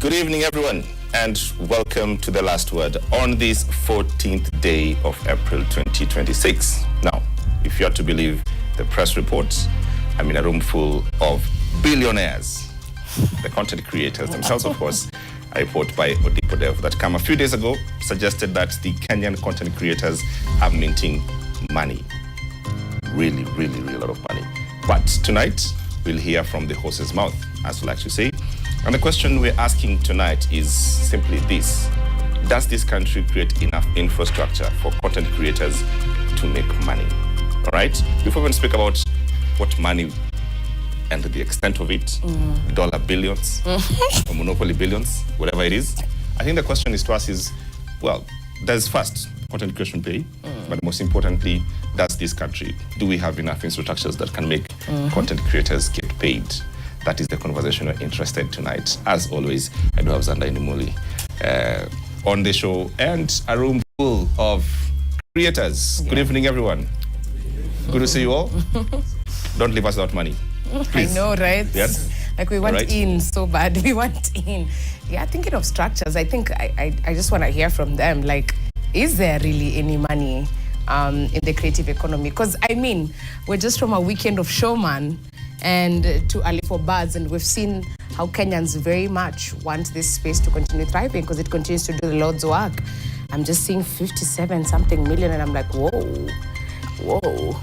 Good evening, everyone, and welcome to The Last Word on this 14th day of April 2026. Now, if you are to believe the press reports, I'm in a room full of billionaires, the content creators themselves, of course. A report by Odipodev that came a few days ago suggested that the Kenyan content creators are minting money. Really a lot of money. But tonight, we'll hear from the horse's mouth, as we like to say. And the question we're asking tonight is simply this. Does this country create enough infrastructure for content creators to make money? All right? Before we speak about what money and the extent of it, dollar billions, or monopoly billions, whatever it is, I think the question is to us is, well, does first content creation pay? But most importantly, does this country, do we have enough infrastructures that can make content creators get paid? That is the conversation we're interested in tonight. As always, I do have Zanda Inimuli on the show and a room full of creators. Good evening, everyone. Good to see you all. Don't leave us without money. Please. I know, right? Yes. Like we want in so bad. We want in. Yeah, thinking of structures, I think I just want to hear from them. Like, is there really any money in the creative economy? Because, I mean, we're just from a weekend of Showman and to Ali for Buzz, and we've seen how Kenyans very much want this space to continue thriving because it continues to do the Lord's work. I'm just seeing 57-something million, and I'm like, whoa.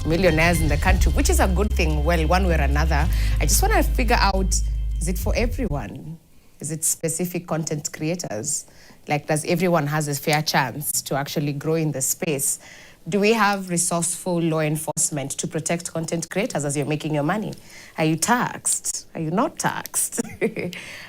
Millionaires in the country, which is a good thing, well, one way or another. I just want to figure out, is it for everyone? Is it specific content creators? Like, does everyone has a fair chance to actually grow in the space? Do we have resourceful law enforcement to protect content creators as you're making your money? Are you taxed? Are you not taxed?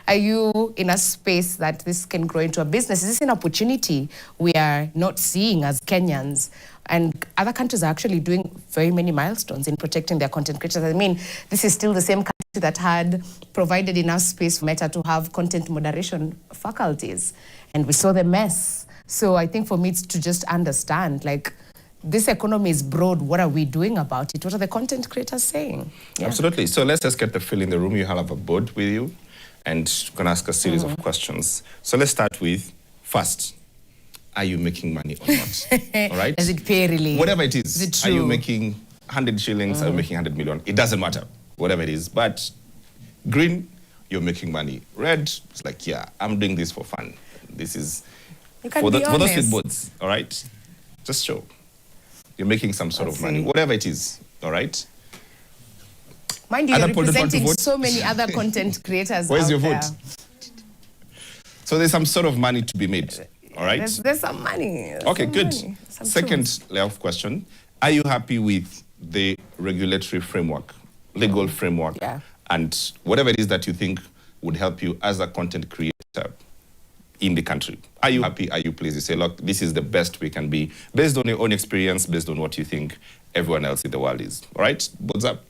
Are you in a space that this can grow into a business? Is this an opportunity we are not seeing as Kenyans? And other countries are actually doing very many milestones in protecting their content creators. I mean, this is still the same country that had provided enough space for Meta to have content moderation faculties. And we saw the mess. So I think for me, it's to just understand, like, this economy is broad. What are we doing about it? What are the content creators saying? Yeah. Absolutely. So let's just get the feel in the room. You have a board with you and you can ask a series of questions. So let's start with, first, are you making money or not? All right? Does it pay really? Whatever it is. Is it true? Are you making 100 shillings? Are you making 100 million? It doesn't matter. Whatever it is. But green, you're making money. Red, it's like, yeah, I'm doing this for fun. This is for those with boards, all right? Just show. You're making some sort of money. Whatever it is, all right? Mind you, you're representing so many other content creators. Where's your there. vote? So there's some sort of money to be made. All right. There's some money. Okay, good. Second layer of question. Are you happy with the regulatory framework, legal framework, and whatever it is that you think would help you as a content creator in the country? Are you happy? Are you pleased? You say, look, this is the best we can be based on your own experience, based on what you think everyone else in the world is. All right? What's up?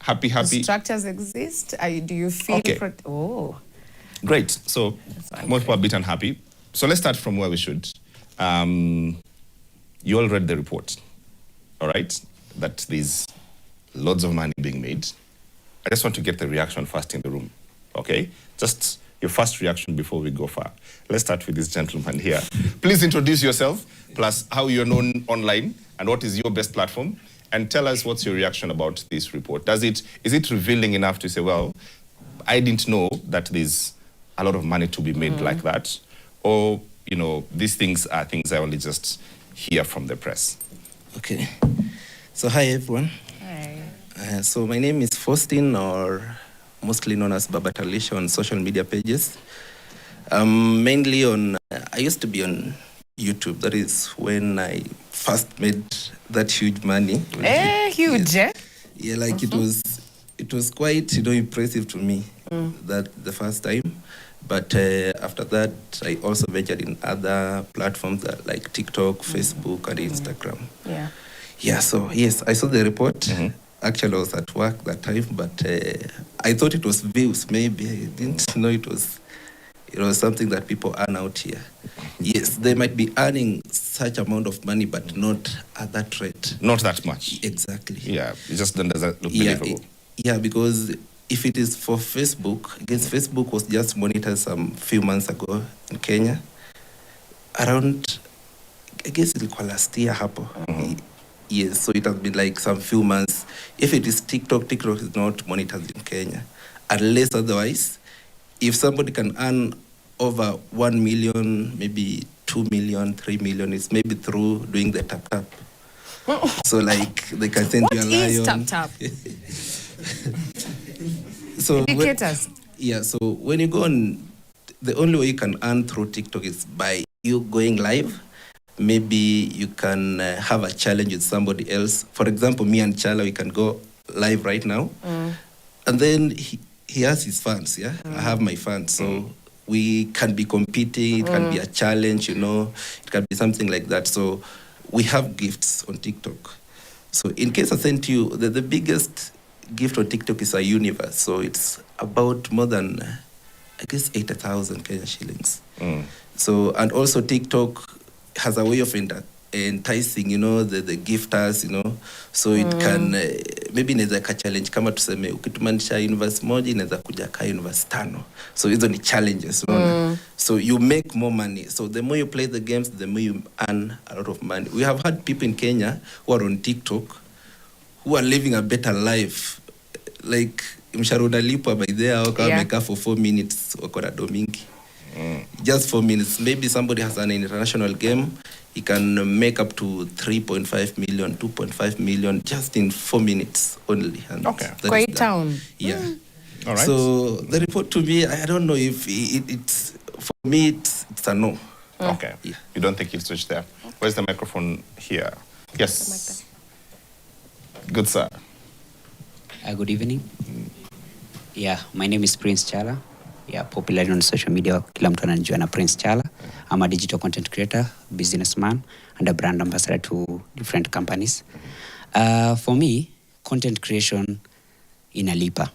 Happy? The structures exist? Do you feel... Okay. Great. So most people are a bit unhappy. So let's start from where we should. You all read the report, all right? That there's loads of money being made. I just want to get the reaction first in the room, okay? Just your first reaction before we go far. Let's start with this gentleman here. Please introduce yourself, plus how you're known online, and what is your best platform, and tell us what's your reaction about this report. Is it revealing enough to say, well, I didn't know that there's a lot of money to be made like that? Or, you know, these things are things I only just hear from the press. Okay. So, hi, everyone. Hi. So, my name is Faustin, or mostly known as Babatalisha on social media pages. Mainly on, I used to be on YouTube. That is when I first made that huge money. Huge, eh? Yeah, like it was quite, impressive to me that the first time. But after that, I also ventured in other platforms like TikTok, Facebook, and Instagram. Yeah. Yeah, so yes, I saw the report. Actually, I was at work that time, but I thought it was views, maybe. I didn't know it was something that people earn out here. Yes, they might be earning such amount of money, but not at that rate. Not that much. Exactly. Yeah, it just doesn't look believable. Yeah, because if it is for Facebook, I guess Facebook was just monitored some few months ago in Kenya. Around, I guess ilikuwa last year hapo. Yes, so it has been like some few months. If it is TikTok, TikTok is not monitored in Kenya. Unless otherwise, if somebody can earn over 1 million, maybe 2 million, 3 million, it's maybe through doing the tap. So like they can send you a lion. What is tap? So Indicators. so when you go on, the only way you can earn through TikTok is by you going live. Maybe you can have a challenge with somebody else. For example, me and Chala, we can go live right now. And then he has his fans, yeah? I have my fans. So we can be competing. It can be a challenge, It can be something like that. So we have gifts on TikTok. So in case I sent you, the biggest gift on TikTok is a universe. So it's about more than, I guess, 80,000 Kenyan shillings. So, and also TikTok has a way of enticing, the gifters, so it can, maybe inaweza ka challenge kama tuseme ukitumanisha universe moja inaweza kuja ka universe 5. So hizo ni challenges, So you make more money. So the more you play the games, the more you earn a lot of money. We have had people in Kenya who are on TikTok who are living a better life. Like mshahara unalipwa by there wakamekaa for 4 minutes wako na domingi. Just 4 minutes. Maybe somebody has an international game. He can make up to 3.5 million, 2.5 million just in 4 minutes only. And okay. Quite town. Yeah. All right. So the report to me, I don't know if it's, for me, it's a no. Okay. Yeah. You don't think he'll switch there? Where's the microphone here? Yes. Good, sir. Good evening. Yeah, my name is Prince Chala. Yeah, popular on social media. Kila mtu ananijua na Prince Chala. I'm a digital content creator, businessman, and a brand ambassador to different companies. For me, content creation inalipa,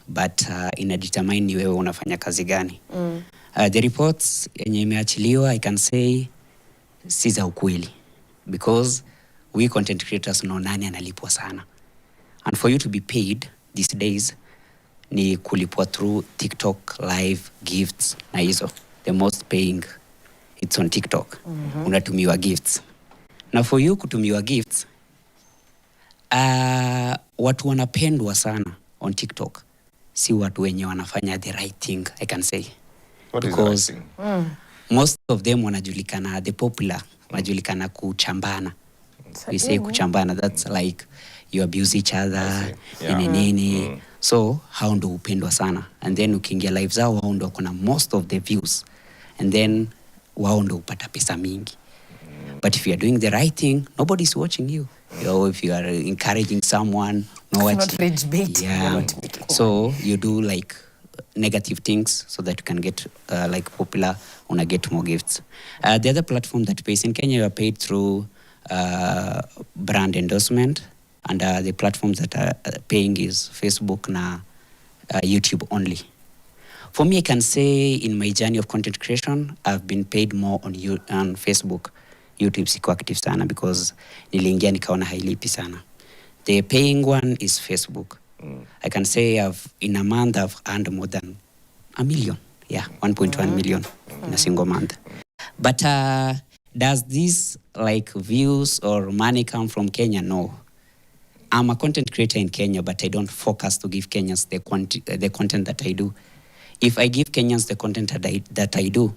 but inadetermine ni wewe unafanya kazi gani. The reports yenye imeachiliwa, I can say, si za ukweli. Because we content creators know nani analipwa sana. And for you to be paid these days, ni kulipwa through TikTok, live, gifts, na hizo. The most paying, it's on TikTok. Unatumiwa gifts. Na for you kutumiwa gifts, watu wanapendwa sana on TikTok. Si watu wenye wanafanya the right thing, I can say. What because is the right thing? Most of them wanajulikana, the popular, wanajulikana kuchambana. We say kuchambana, that's like you abuse each other, nini. So, hao ndo upendwa sana. And then ukiingia live zao, hao ndo kuna most of the views. And then, wao ndo upata pesa mingi. But if you are doing the right thing, nobody's watching you. If you are encouraging someone, not rage bait. Yeah. So, you do like negative things so that you can get like popular, una get more gifts. The other platform that pays in Kenya, you are paid through brand endorsement. And the platforms that are paying is Facebook na YouTube only. For me, I can say in my journey of content creation, I've been paid more on Facebook. YouTube siko active sana because niliingia nikaona hailipi sana. The paying one is Facebook. I can say in a month I've earned more than 1 million. Yeah, 1.1 million in a single month. But does this like views or money come from Kenya? No. I'm a content creator in Kenya, but I don't focus to give Kenyans the content that I do. If I give Kenyans the content that I do,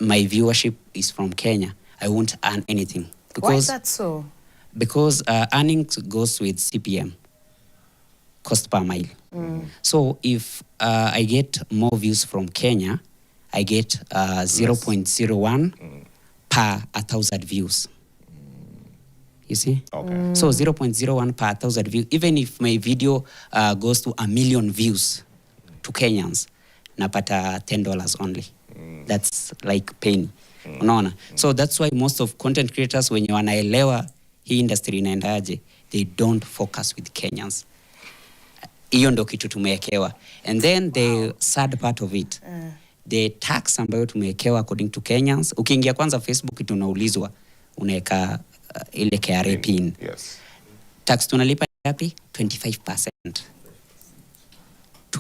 my viewership is from Kenya. I won't earn anything. Why is that so? Because earnings goes with CPM, cost per mile. So if I get more views from Kenya, I get 0.01 per 1,000 views. You see? Okay. So 0.01 per 1,000 views. Even if my video goes to 1 million views to Kenyans, napata $10 only. That's like penny. Unaona? So that's why most of content creators when you wanaelewa hii industry inaendaje, they don't focus with Kenyans. Hiyo ndo kitu tumewekewa. And then the sad part of it, the tax ambayo tumewekewa according to Kenyans, ukiingia kwanza Facebook tunaulizwa unaweka ile KRA pin. Yes. Tax tunalipa ngapi? 25%.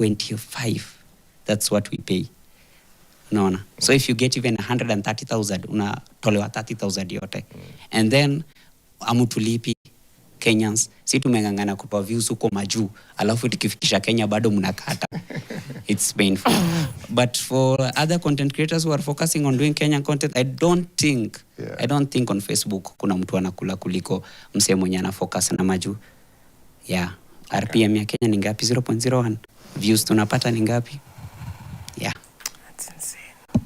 25. That's what we pay. Unaona? So if you get even 130,000, unatolewa 30,000 yote. And then amutulipi Kenyans, si tumengangana kutoa views huko majuu, alafu tukifikisha Kenya bado mnakata. It's painful. But for other content creators who are focusing on doing Kenyan content, I don't think on Facebook kuna mtu anakula kuliko msee mwenye ana focus na majuu. Yeah. RPM ya Kenya ni ngapi? 0.01. Views tunapata ni ngapi? Yeah. That's insane.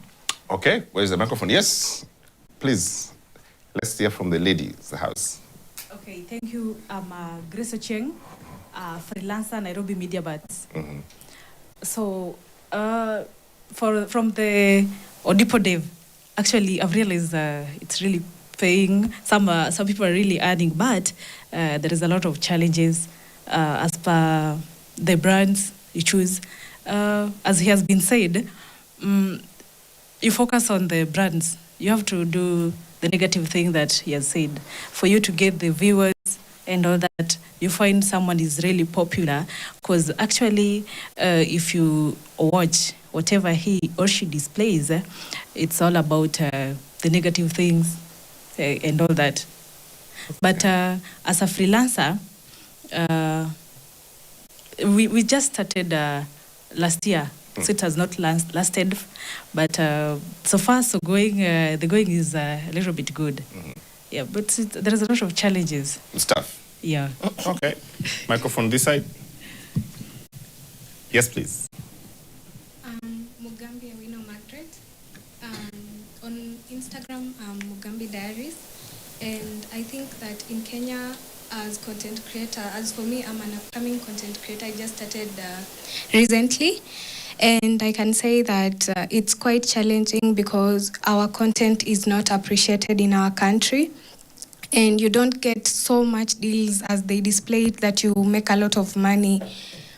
Okay, where's the microphone? Yes, please. Let's hear from the lady of the house. Okay, thank you. I'm Grace Ocheng, freelancer, Nairobi Media Buds. So, from the Odipo Dev, actually, I've realized it's really paying. Some people are really earning, but there is a lot of challenges as per the brands you choose. As he has been said, you focus on the brands. You have to do the negative thing that he has said. For you to get the viewers and all that, you find someone is really popular, because actually, if you watch whatever he or she displays, it's all about the negative things and all that. But as a freelancer, we just started last year. So it has not lasted, but so far so going. The going is a little bit good. Yeah, but there is a lot of challenges. Stuff. Yeah. Okay. Microphone this side. Yes, please. Mugambi Awino Margaret. On Instagram, Mugambi Diaries. And I think that in Kenya, as content creator, as for me, I'm an upcoming content creator. I just started recently. And I can say that it's quite challenging because our content is not appreciated in our country. And you don't get so much deals as they display it that you make a lot of money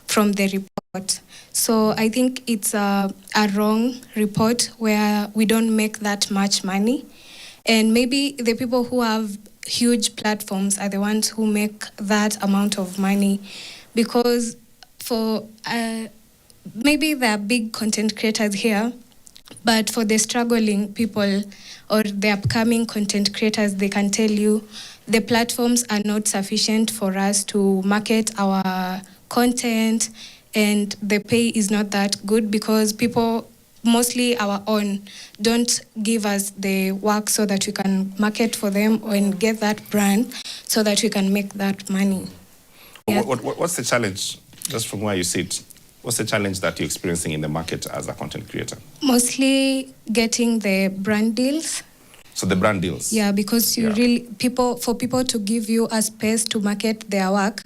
from the report. So I think it's a wrong report where we don't make that much money. And maybe the people who have huge platforms are the ones who make that amount of money, because for maybe there are big content creators here, but for the struggling people or the upcoming content creators, they can tell you the platforms are not sufficient for us to market our content, and the pay is not that good because people, mostly our own, don't give us the work so that we can market for them and get that brand so that we can make that money. Yeah. What's the challenge, just from where you sit? What's the challenge that you're experiencing in the market as a content creator? Mostly getting the brand deals. So the brand deals? Yeah, because you really, for people to give you a space to market their work,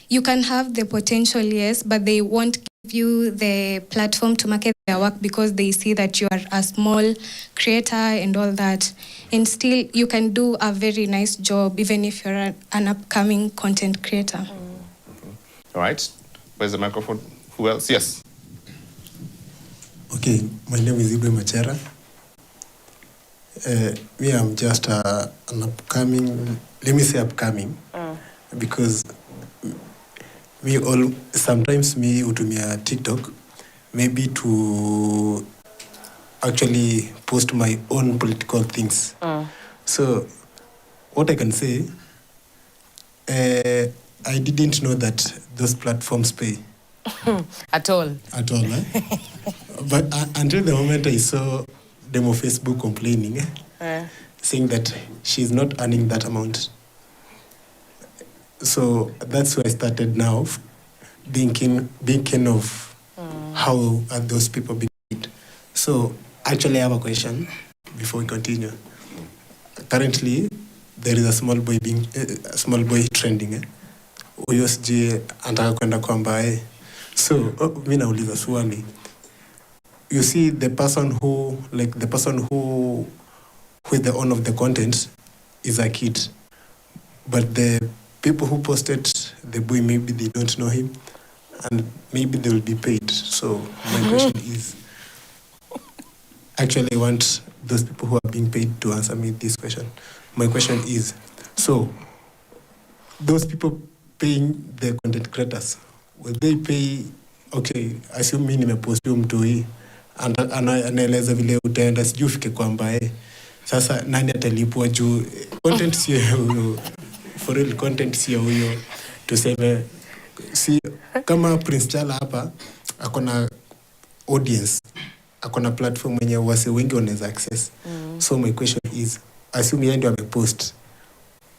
you can have the potential, yes, but they won't give you the platform to market their work because they see that you are a small creator and all that. And still, you can do a very nice job even if you're an upcoming content creator. All right. Where's the microphone? Who else? Yes. Okay, my name is Ibrahim Machera. Me, I'm just an upcoming, let me say upcoming, because sometimes me utumia TikTok, maybe to actually post my own political things. So, what I can say, I didn't know that those platforms pay. At all. Eh? But until the moment I saw them on Facebook complaining, saying that she's not earning that amount. So that's why I started now thinking of how are those people being paid. So actually I have a question before we continue. Currently, there is a small boy trending. USG anataka kwenda kwamba so mimi nauliza swali. You see the person who is the owner of the content is a kid, but the people who posted the boy, maybe they don't know him and maybe they will be paid. So my question is, actually I want those people who are being paid to answer me this question. My question is, so those people paying the content creators, will they pay okay, assume mimi nimepost huyo mtu hii anaeleza vile utaenda, sijui ufike kwamba sasa nani atalipwa juu content sio huyo, for real content sio huyo, tuseme si kama Prince Chala hapa akona audience, akona platform yenye wase wengi wanaweza access. So my question is, assume yeye ndio amepost,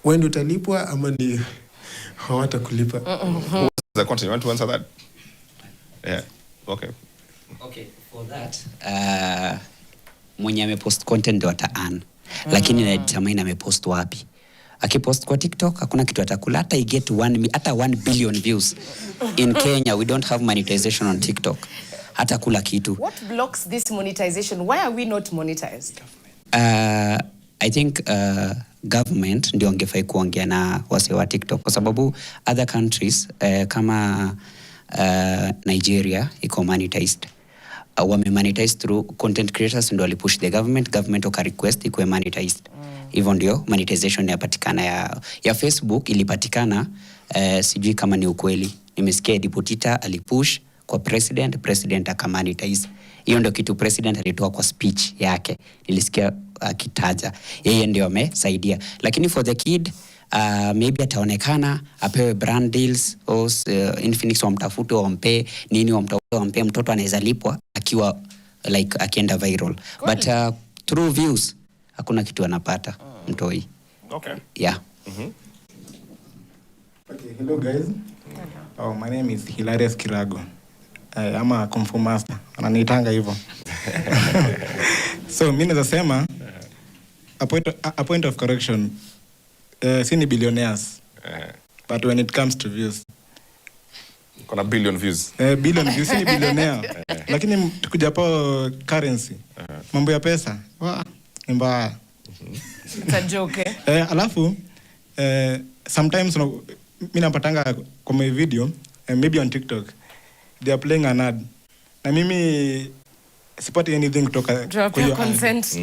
wewe ndio utalipwa ama ni hawatakulipa? The content, you want to answer that? Yeah. Okay. Okay, for that, mwenye amepost content ndo ata-earn. Lakini na determine amepost wapi. Akipost kwa TikTok, hakuna kitu atakula. Hata get 1 billion views. In Kenya, we don't have monetization on TikTok. Hata kula kitu. What blocks this monetization? Why are we not monetized? I think government ndio angefai kuongea na wase wa TikTok kwa sababu other countries kama Nigeria iko monetized. Wame monetized through content creators ndio walipush the government waka request ikuwe monetized. Hivyo ndio monetization inapatikana ya Facebook ilipatikana, sijui kama ni ukweli. Nimesikia Dipotita alipush kwa president akamonetize. Hiyo ndio kitu president alitoa kwa speech yake. Nilisikia akitaja. Yeye ndio amesaidia. Lakini for the kid, maybe ataonekana, apewe brand deals, Infinix wamtafute wampe nini, wampe mtoto anaweza lipwa akiwa like akienda viral. Cool. But through views hakuna kitu anapata mtoi. Okay. Yeah. Okay, hello guys. Oh, my name is Hilarious Kirago. I'm a Kung Fu master. Ananiitanga hivyo. So, mimi naweza sema a point of correction. Si ni billionaires. But when it comes to views, Kuna billion views. Billion views ni billionaire. Lakini tukuja po currency. Mambo ya pesa. Ni mbaya. It's a joke. Alafu sometimes mimi napatanga kwa my video, maybe on TikTok, they are playing an ad. Na mimi sipati anything kutoka kwa hiyo consent.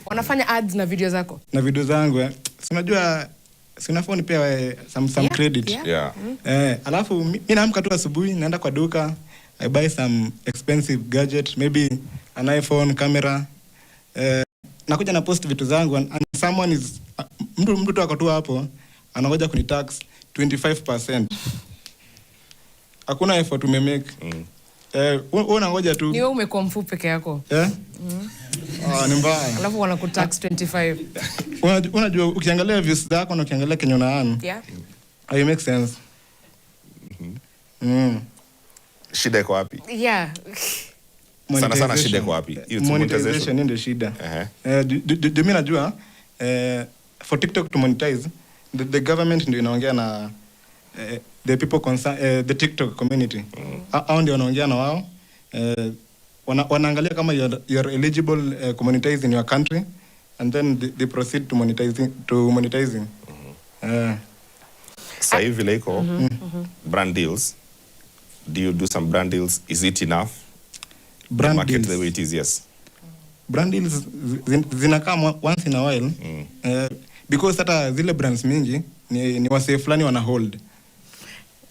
Wanafanya ads na video zako? Na video zangu. Si unajua sinafoni pia some credit. Yeah. Alafu mimi naamka tu asubuhi naenda kwa duka, I buy some expensive gadget, maybe an iPhone camera. Nakuja na post vitu zangu and someone is mtu tu akatua hapo anangoja kunitax 25%. Hakuna effort umemake. Wewe unangoja tu. Ni wewe umekuwa mfupi peke yako. Ni mbaya. Alafu wanakutax 25. Unajua ukiangalia views zako na ukiangalia Kenya unaana. Yeah. It makes sense. Shida iko wapi? Yeah. Sana shida iko wapi? Monetization ndio shida. Mimi najua for TikTok to monetize, the government ndio inaongea na the people concerned, the TikTok community. Hao ndio wanaongea na wao. Wanaangalia kama you are eligible to monetize in your country, and then they proceed to monetizing. Sasa hivi leko brand deals. Do you do some brand deals? Is it enough? Brand market deals. The way it is, yes. Brand deals zinakaa once in a while, because hata zile brands mingi ni wase fulani wana hold.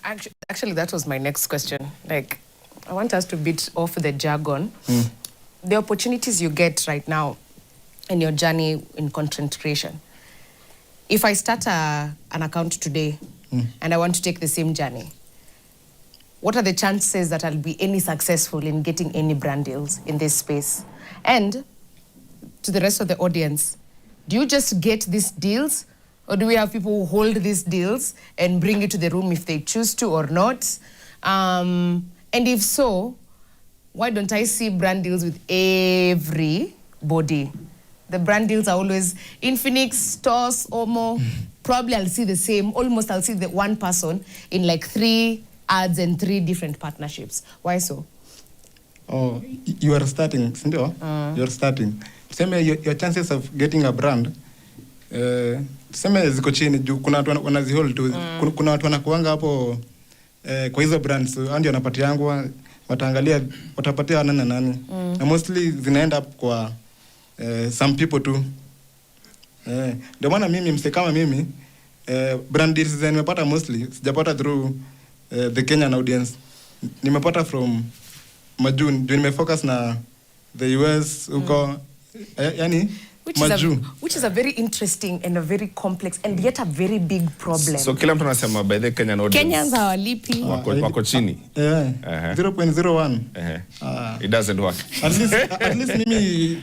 Actually, that was my next question. Like, I want us to beat off the jargon. The opportunities you get right now in your journey in content creation. If I start an account today and I want to take the same journey, what are the chances that I'll be any successful in getting any brand deals in this space? And to the rest of the audience, do you just get these deals, or do we have people who hold these deals and bring it to the room if they choose to or not? And if so, why don't I see brand deals with everybody? The brand deals are always Infinix, stores, Omo. Probably I'll see the same, almost I'll see the one person in like 3 ads and 3 different partnerships. Why so? Oh, you are starting, sindio? You are starting. Tuseme your chances of getting a brand, tuseme ziko chini juu kuna watu wanazihold tu. Kuna watu wanakuanga hapo kwa hizo brands, ndio wanapati yangu, wataangalia, watapatia nani na nani. Na mostly zinaenda up kwa some people tu. Ndio maana mimi mse kama mimi brand deals nimepata mostly sijapata through the Kenyan audience. nimepata from majuu juu nimefocus na the US huko yani majuu, which is a very interesting and a very complex and yet a very big problem. So kila mtu anasema by the Kenyan audience Kenyans hawalipi wako chini. 0.01. It doesn't work. At least mimi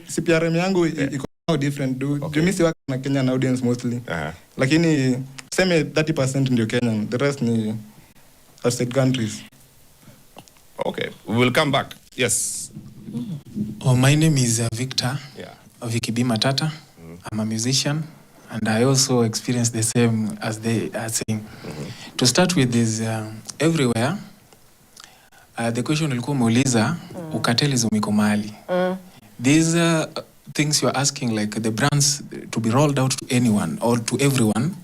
CPRM yangu iko different do. Okay. Mimi si work na Kenyan audience mostly. Lakini seme 30% ndio Kenyan, the rest ni outside countries. Okay, we will come back. Yes. Oh, my name is Victor. Yeah. Vikibi Matata. I'm a musician, and I also experienced the same as they are saying. To start with is everywhere. The question ulikuwa umeuliza ukatelism iko mahali. These things you're asking, like the brands to be rolled out to anyone or to everyone,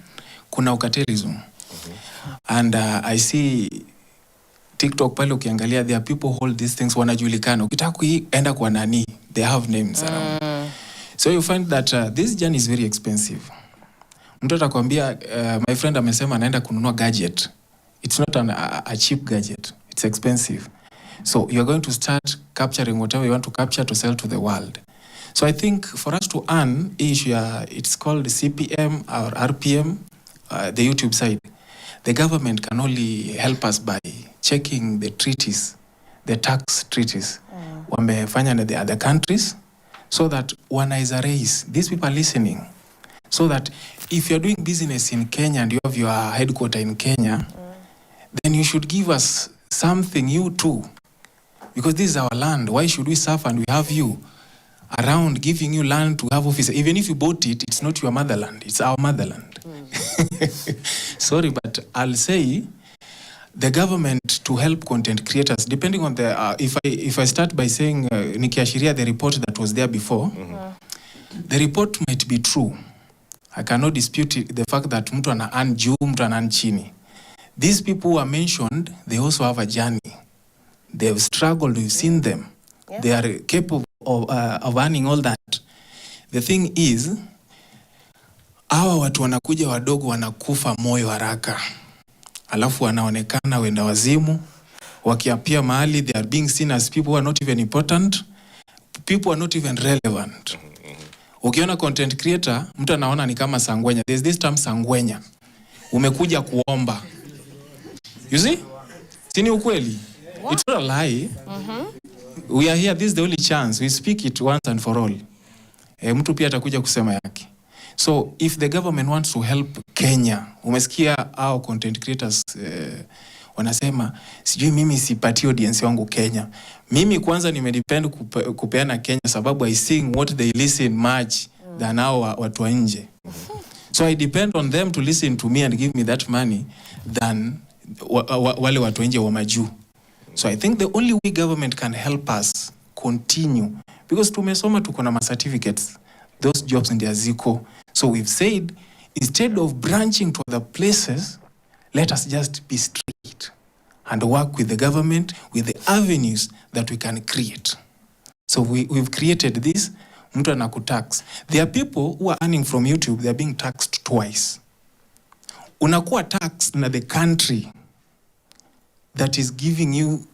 kuna ukatelism. And I see TikTok pale ukiangalia, there are people who hold these things wanajulikana. Ukitaka kuenda kwa nani, they have names around. So you find that this journey is very expensive. Mtu atakwambia my friend amesema anaenda kununua gadget. It's not a cheap gadget. It's expensive. So you're going to start capturing whatever you want to capture to sell to the world. So I think for us to earn issue, it's called CPM or RPM, the YouTube side. The government can only help us by checking the treaties, the tax treaties. Wamefanya na the other countries, so that one is a race. These people are listening. So that if you're doing business in Kenya and you have your headquarter in Kenya, then you should give us something, you too. Because this is our land. Why should we suffer and we have you around giving you land to have office? Even if you bought it, it's not your motherland. It's our motherland. Sorry, but I'll say the government to help content creators, depending on the, if I start by saying, nikiashiria the report that was there before, the report might be true. I cannot dispute the fact that mtu ana earn juu, mtu ana earn chini. These people who are mentioned, they also have a journey. They've struggled, we've seen them. Yeah. They are capable of earning all that. The thing is, hawa watu wanakuja wadogo wanakufa moyo haraka. Alafu wanaonekana wenda wazimu. Wakiapia mahali, they are being seen as people who are not even important. People are not even relevant. Ukiona content creator, mtu anaona ni kama sangwenya. There's this term sangwenya. Umekuja kuomba. You see? Sini ukweli? What? It's not a lie. We are here, this is the only chance. We speak it once and for all. Mtu pia atakuja kusema yake. So if the government wants to help Kenya, umesikia our content creators wanasema, sijui mimi sipati audience wangu Kenya. Mimi kwanza nimedepend kupeana Kenya sababu I sing what they listen much than hao watu wa nje. So I depend on them to listen to me and give me that money than wale watu wa nje wa majuu. So I think the only way government can help us continue, because tumesoma tuko na certificates, those jobs in the aziko. So we've said, instead of branching to other places, let us just be straight and work with the government, with the avenues that we can create. So we've created this, mtu anakutax. There are people who are earning from YouTube, they are being taxed twice. Unakuwa taxed na the country that is giving you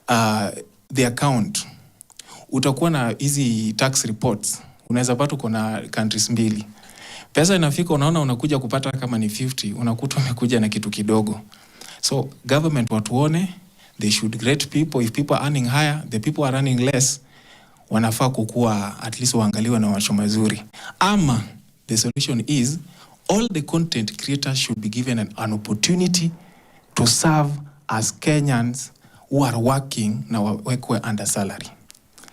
the account. Utakuwa na hizi tax reports. Unaweza pata uko na countries mbili. Pesa inafika, unaona unakuja kupata kama ni 50, unakuta umekuja na kitu kidogo. So government watuone, they should rate people. If people are earning higher, the people are earning less, wanafaa kukua at least waangaliwe na macho mazuri. Ama the solution is all the content creators should be given an opportunity to serve as Kenyans who are working na wekwe under salary.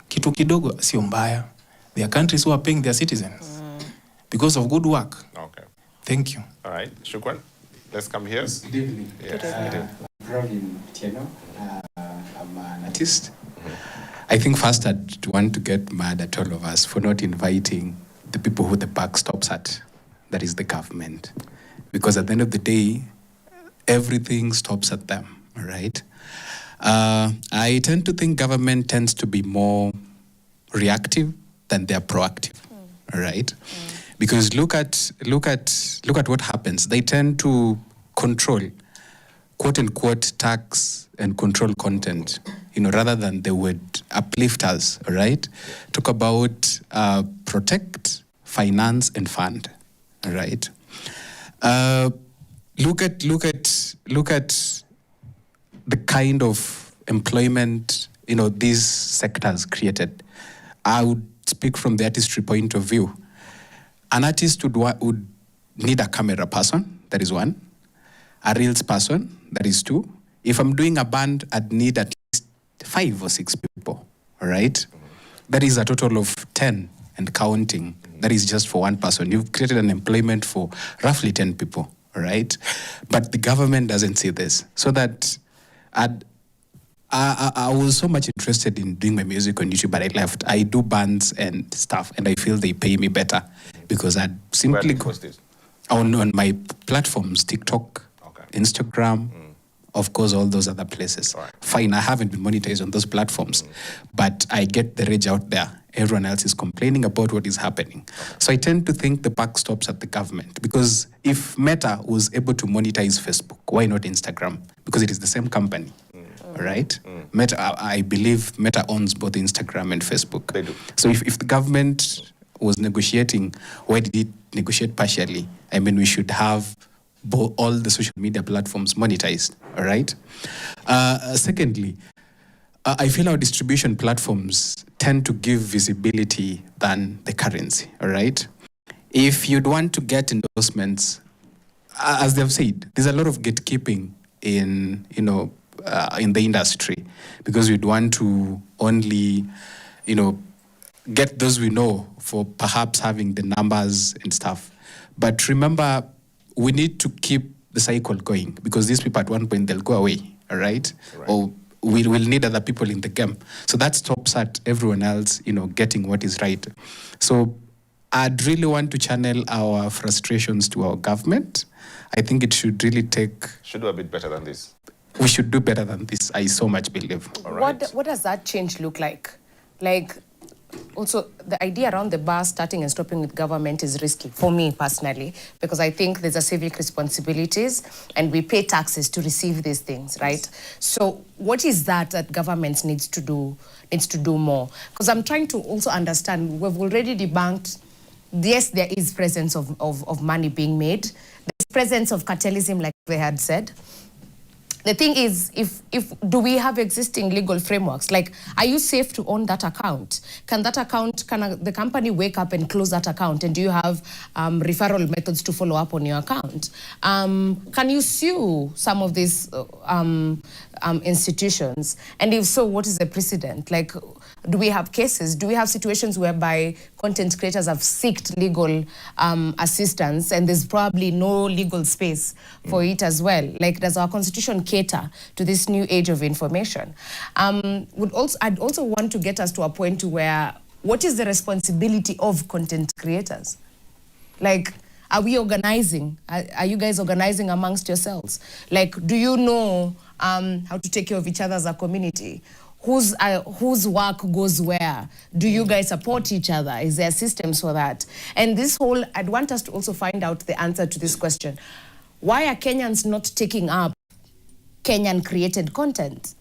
Kitu kidogo sio mbaya. There are countries who are paying their citizens because of good work. Okay. Thank you. All right. Shukran. Let's come here. Good evening. Yes. Robin Tieno. I'm an artist. I think first I'd want to get mad at all of us for not inviting the people who the buck stops at. That is the government. Because at the end of the day, everything stops at them, all right? I tend to think government tends to be more reactive than they're proactive, all right? Because look at what happens. They tend to control quote unquote tax and control content, rather than they would uplift us, right? Talk about protect, finance, and fund, right? Look at the kind of employment these sectors created. I would speak from the artistry point of view. An artist would need a camera person, that is one. A reels person, that is two. If I'm doing a band, I'd need at least 5 or 6 people, all right? That is a total of 10 and counting. That is just for one person. You've created an employment for roughly 10 people, all right? But the government doesn't see this. So that I was so much interested in doing my music on YouTube, but I left. I do bands and stuff, and I feel they pay me better because I'd simply Where was this? on my platforms, TikTok, Instagram, of course, all those other places. Right. Fine, I haven't been monetized on those platforms, but I get the rage out there. Everyone else is complaining about what is happening. So I tend to think the buck stops at the government, because if Meta was able to monetize Facebook, why not Instagram? Because it is the same company, right? Meta, I believe Meta owns both Instagram and Facebook. They do. So if the government was negotiating, why did it negotiate partially? I mean, we should have all the social media platforms monetized, all right? Secondly, I feel our distribution platforms tend to give visibility than the currency, all right? If you'd want to get endorsements, as they've said, there's a lot of gatekeeping in the industry, because we'd want to only, get those we know for perhaps having the numbers and stuff. But remember, we need to keep the cycle going, because these people at one point, they'll go away, all right? Or we will need other people in the game. So that stops at everyone else, getting what is right. So I'd really want to channel our frustrations to our government. I think it should really should do a bit better than this. We should do better than this, I so much believe. All right. What does that change look like? Like, also, the idea around the bar starting and stopping with government is risky for me personally, because I think there's a civic responsibilities and we pay taxes to receive these things, right? So what is that government needs to do more? Because I'm trying to also understand, we've already debunked, yes, there is presence of money being made. There's presence of cartelism, like they had said. The thing is, if do we have existing legal frameworks? Like, are you safe to own that account? Can the company wake up and close that account? And do you have referral methods to follow up on your account? Can you sue some of these institutions? And if so, what is the precedent? Like, do we have cases? Do we have situations whereby content creators have sought legal assistance and there's probably no legal space for it as well? Like, does our constitution cater to this new age of information? I'd also want to get us to a point where, what is the responsibility of content creators? Like, are we organizing? Are you guys organizing amongst yourselves? Like, do you know how to take care of each other as a community? Whose work goes where? Do you guys support each other? Is there systems for that? And I'd want us to also find out the answer to this question. Why are Kenyans not taking up Kenyan created content?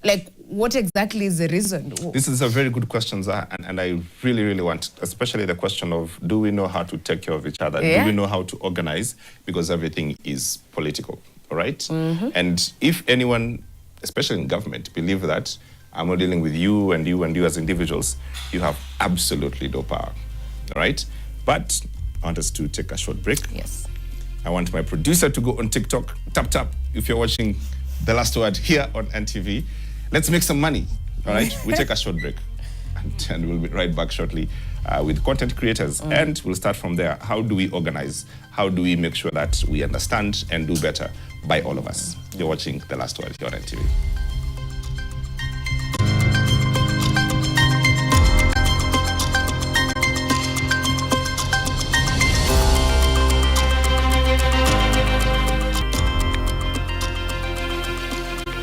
Like, what exactly is the reason? This is a very good question, Zah, and I really, really want, especially the question of, do we know how to take care of each other? Yeah. Do we know how to organize? Because everything is political, all right? And if anyone, especially in government, believe that I'm not dealing with you and you and you as individuals, you have absolutely no power, all right? But I want us to take a short break. Yes. I want my producer to go on TikTok, tap, if you're watching The Last Word here on NTV. Let's make some money, all right? We take a short break, and we'll be right back shortly with content creators. And we'll start from there. How do we organize? How do we make sure that we understand and do better by all of us? You're watching The Last Word here on NTV.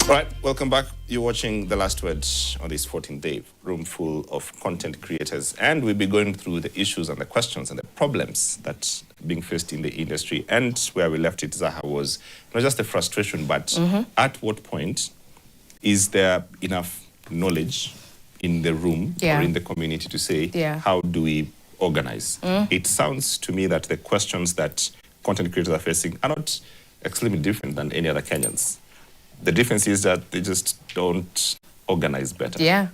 All right, welcome back. You're watching The Last Words on this 14th day, room full of content creators. And we'll be going through the issues and the questions and the problems that's being faced in the industry. And where we left it, Zaha, was not just a frustration, but at what point is there enough knowledge in the room or in the community to say, how do we organize? It sounds to me that the questions that content creators are facing are not extremely different than any other Kenyans. The difference is that they just don't organize better. Yeah.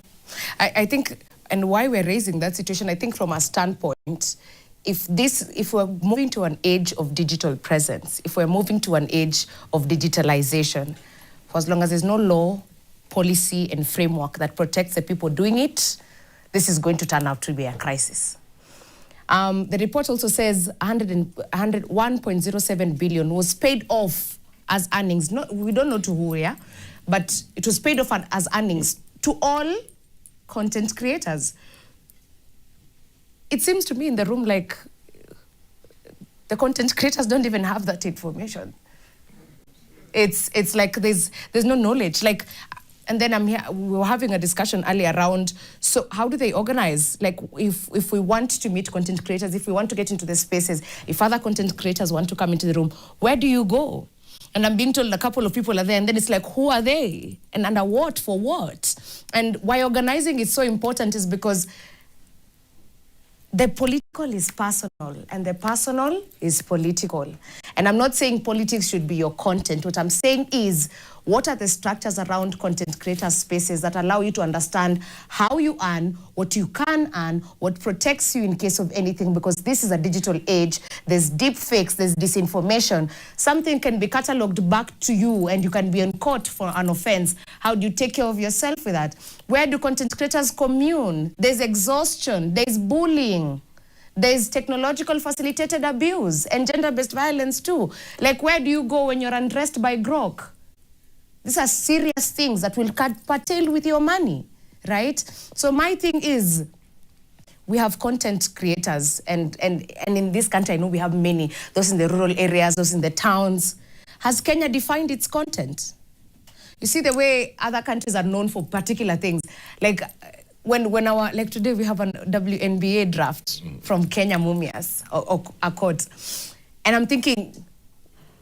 I think, and why we're raising that situation, I think from a standpoint, if we're moving to an age of digital presence, if we're moving to an age of digitalization, for as long as there's no law, policy, and framework that protects the people doing it, this is going to turn out to be a crisis. The report also says 1.07 billion was paid off as earnings. We don't know to who, but it was paid off as earnings to all content creators. It seems to me in the room like the content creators don't even have that information. It's like there's no knowledge. Like, and then we were having a discussion earlier around, so how do they organize? Like, if we want to meet content creators, if we want to get into the spaces, if other content creators want to come into the room, where do you go? And I'm being told a couple of people are there, and then it's like, who are they? And under what, for what? And why organizing is so important is because the political is personal, and the personal is political. And I'm not saying politics should be your content. What I'm saying is, what are the structures around content creator spaces that allow you to understand how you earn, what you can earn, what protects you in case of anything, because this is a digital age. There's deep fakes, there's disinformation. Something can be catalogued back to you and you can be in court for an offense. How do you take care of yourself with that? Where do content creators commune? There's exhaustion, there's bullying. There's technological facilitated abuse and gender-based violence too. Like, where do you go when you're undressed by Grok? These are serious things that will curtail with your money, right? So my thing is, we have content creators, and in this country, I know we have many, those in the rural areas, those in the towns. Has Kenya defined its content? You see the way other countries are known for particular things. Like, when like today we have a WNBA draft from Kenya Mumias or Accord. And I'm thinking,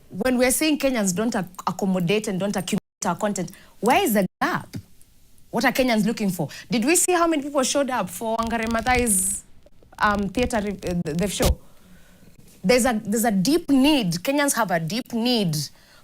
when we're saying Kenyans don't accommodate and don't accumulate our content, where is the gap? What are Kenyans looking for? Did we see how many people showed up for Wangari Maathai's theater, the show? There's a deep need. Kenyans have a deep need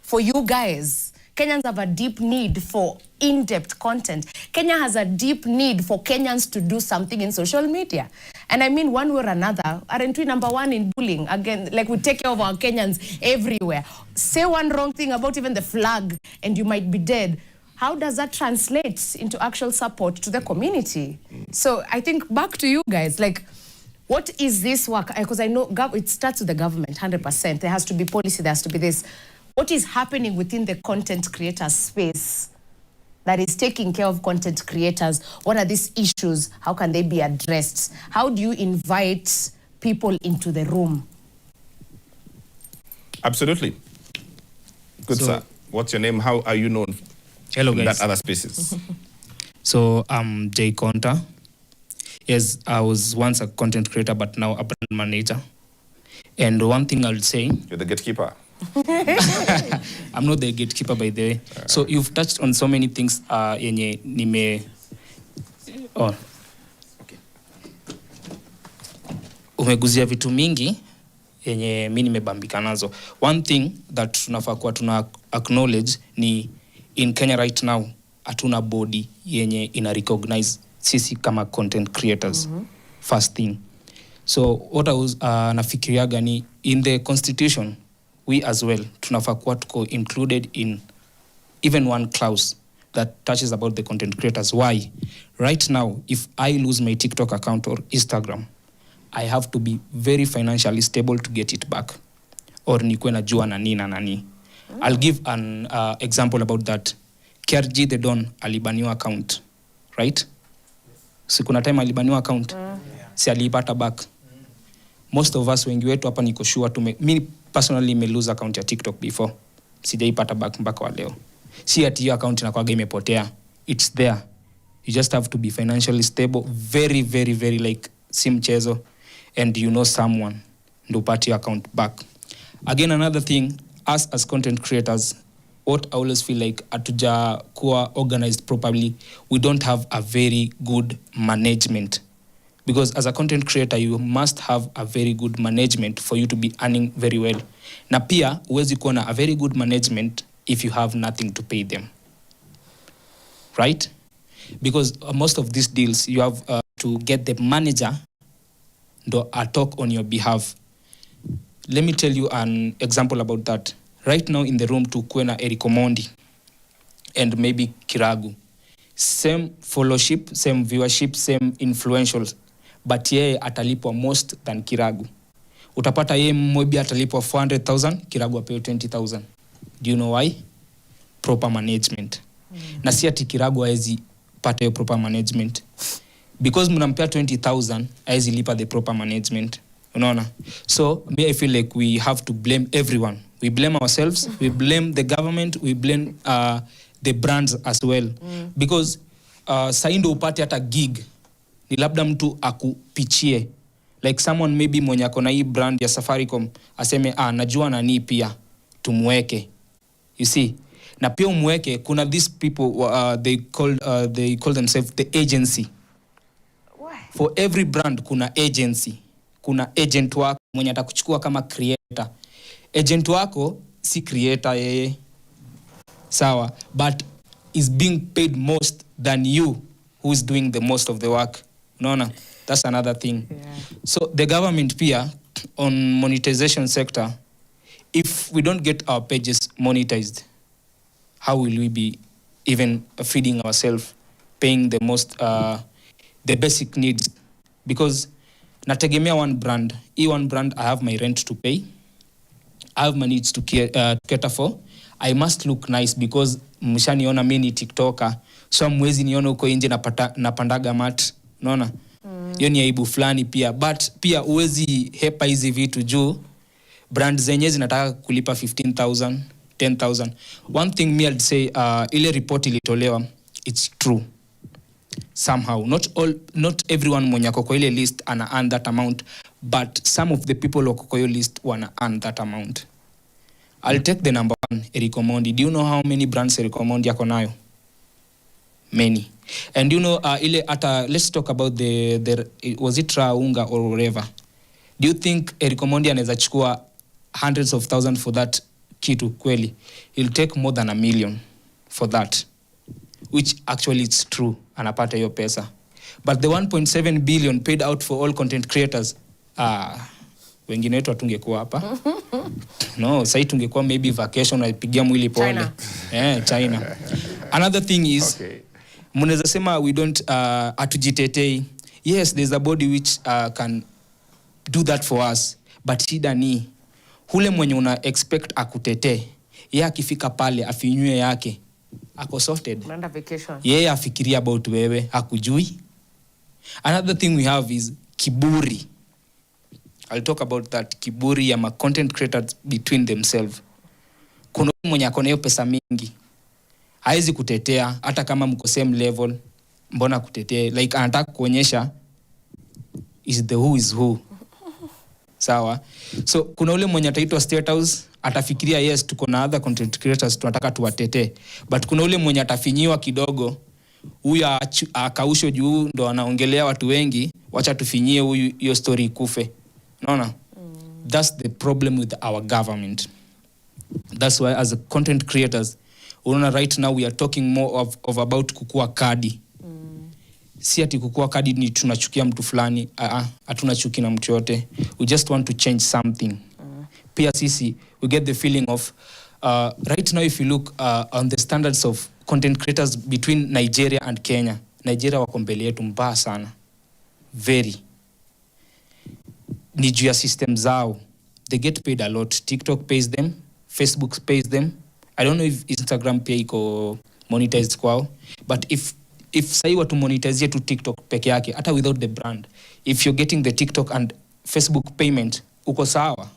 for you guys. Kenyans have a deep need for in-depth content. Kenya has a deep need for Kenyans to do something in social media. And I mean, one way or another, aren't we number one in bullying? Again, like, we take care of our Kenyans everywhere. Say one wrong thing about even the flag and you might be dead. How does that translate into actual support to the community? So I think back to you guys, like, what is this work? Because I know it starts with the government, 100%. There has to be policy, there has to be this. What is happening within the content creator space that is taking care of content creators? What are these issues? How can they be addressed? How do you invite people into the room? Absolutely. Good, sir. What's your name? How are you known in that other spaces? So I'm Jay Conta. Yes, I was once a content creator, but now a brand manager. And one thing I'll say... You're the gatekeeper. I'm not the gatekeeper, by the way. So you've touched on so many things yenye umeguzia vitu mingi yenye mimi nimebambika nazo. One thing that tunafaa kuwa tuna acknowledge ni in Kenya right now hatuna body yenye ina recognize sisi kama content creators. First thing. So what I was nafikiriaga ni in the constitution, we as well tunafaa kuwa tuko included in even one clause that touches about the content creators. Why? Right now, if I lose my TikTok account or Instagram, I have to be very financially stable to get it back. Or nikuwe najua nani na nani. I'll give an example about that. KRG the Don alibaniwa account, right? Si kuna time alibaniwa account, si aliipata back. Most of us wengi wetu hapa niko sure me personally may lose account ya TikTok before. Sijaipata back mpaka wa leo. si ati hiyo account inakuwaga imepotea. It's there. You just have to be financially stable, very very very, like si mchezo, and you know someone ndo upate your account back. Again, another thing, us as content creators, what I always feel like atuja kuwa organized properly, we don't have a very good management. Because as a content creator, you must have a very good management for you to be earning very well. Na pia, huwezi kuwa na a very good management if you have nothing to pay them. Right? Because most of these deals, you have to get the manager to talk on your behalf. Let me tell you an example about that. Right now in the room to Kwena Eric Omondi and maybe Kiragu. Same followership, same viewership, same influentials. But yeye atalipwa most than Kiragu. Utapata yeye maybe atalipwa 400,000, Kiragu apewe 20,000. Do you know why? Proper management. Na si ati Kiragu haezi pata hiyo proper management. Because mnampea 20,000, haezi lipa the proper management. Unaona? So, me I feel like we have to blame everyone. We blame ourselves, we blame the government, we blame the brands as well. Because saindo upate hata gig, ni labda mtu akupichie. Like someone maybe mwenye akona hii brand ya Safaricom, aseme, najua nani pia, tumweke. You see? Na pia umweke, kuna these people, they call themselves the agency. What? For every brand, kuna agency. Kuna agent wako, mwenye atakuchukua kama creator. Agent wako, si creator yeye. Sawa, but is being paid most than you, who is doing the most of the work. Unaona? That's another thing. Yeah. So the government pia, on monetization sector, if we don't get our pages monetized, how will we be even feeding ourselves, paying the most, the basic needs? Because nategemea one brand. One brand, I have my rent to pay. I have my needs to cater for. I must look nice because mshaniona mimi ni TikToker. So mwezi niona uko nje napandaga mat. Unaona? Hiyo ni aibu fulani pia. But pia uwezi hepa hizi vitu juu brand zenye zinataka kulipa 15,000, 10,000. One thing me I'd say, ile report ilitolewa, it's true. Somehow. Not everyone mwenye ako kwa ile list ana earn that amount, but some of the people wako kwa hiyo list wana earn that amount. I'll take the number one, Eric Omondi. Do you know how many brands Eric Omondi ako nayo? Many. And you know, let's talk about the was it Raunga or whatever. Do you think Eric Omondi anaweza chukua hundreds of thousands for that kitu kweli? He'll take more than $1 million for that. Which actually it's true, anapata hiyo pesa. But the 1.7 billion paid out for all content creators, wengine wetu hatungekuwa hapa. No, sasa tungekuwa maybe vacation na mwili pole. China. China. Another thing is, mnaweza sema we don't atujitetei. Yes, there's a body which can do that for us, but shida ni hule mwenye una expect akutetee, yeye akifika pale afinywe yake, ako sorted. Unaenda vacation. Yeye afikiria about wewe, hakujui. Another thing we have is kiburi. I'll talk about that. Kiburi ya content creators between themselves. Kuna mwenye akona hiyo pesa mingi, haezi kutetea hata kama mko same level. Mbona kutetea? Like anataka kuonyesha is the who is who. Sawa? So kuna ule mwenye ataitwa State House, atafikiria yes tuko na other content creators tunataka tuwatetee. But kuna ule mwenye atafinyiwa kidogo, huyu akausho juu ndo anaongelea watu wengi, wacha tufinyie huyu hiyo story ikufe. Unaona? That's the problem with our government. That's why as content creators, unaona right now we are talking more of about kukua kadi. Si ati kukua kadi ni tunachukia mtu fulani, hatuna chuki na mtu yote. We just want to change something. Pia sisi, we get the feeling of right now if you look on the standards of content creators between Nigeria and Kenya, Nigeria wako mbele yetu mbaya sana. Very. Ni juu ya system zao. They get paid a lot. TikTok pays them, Facebook pays them. I don't know if Instagram pia iko monetized kwao, but if sahi watu monetize to TikTok peke yake, hata without the brand, if you're getting the TikTok and Facebook payment, uko sawa.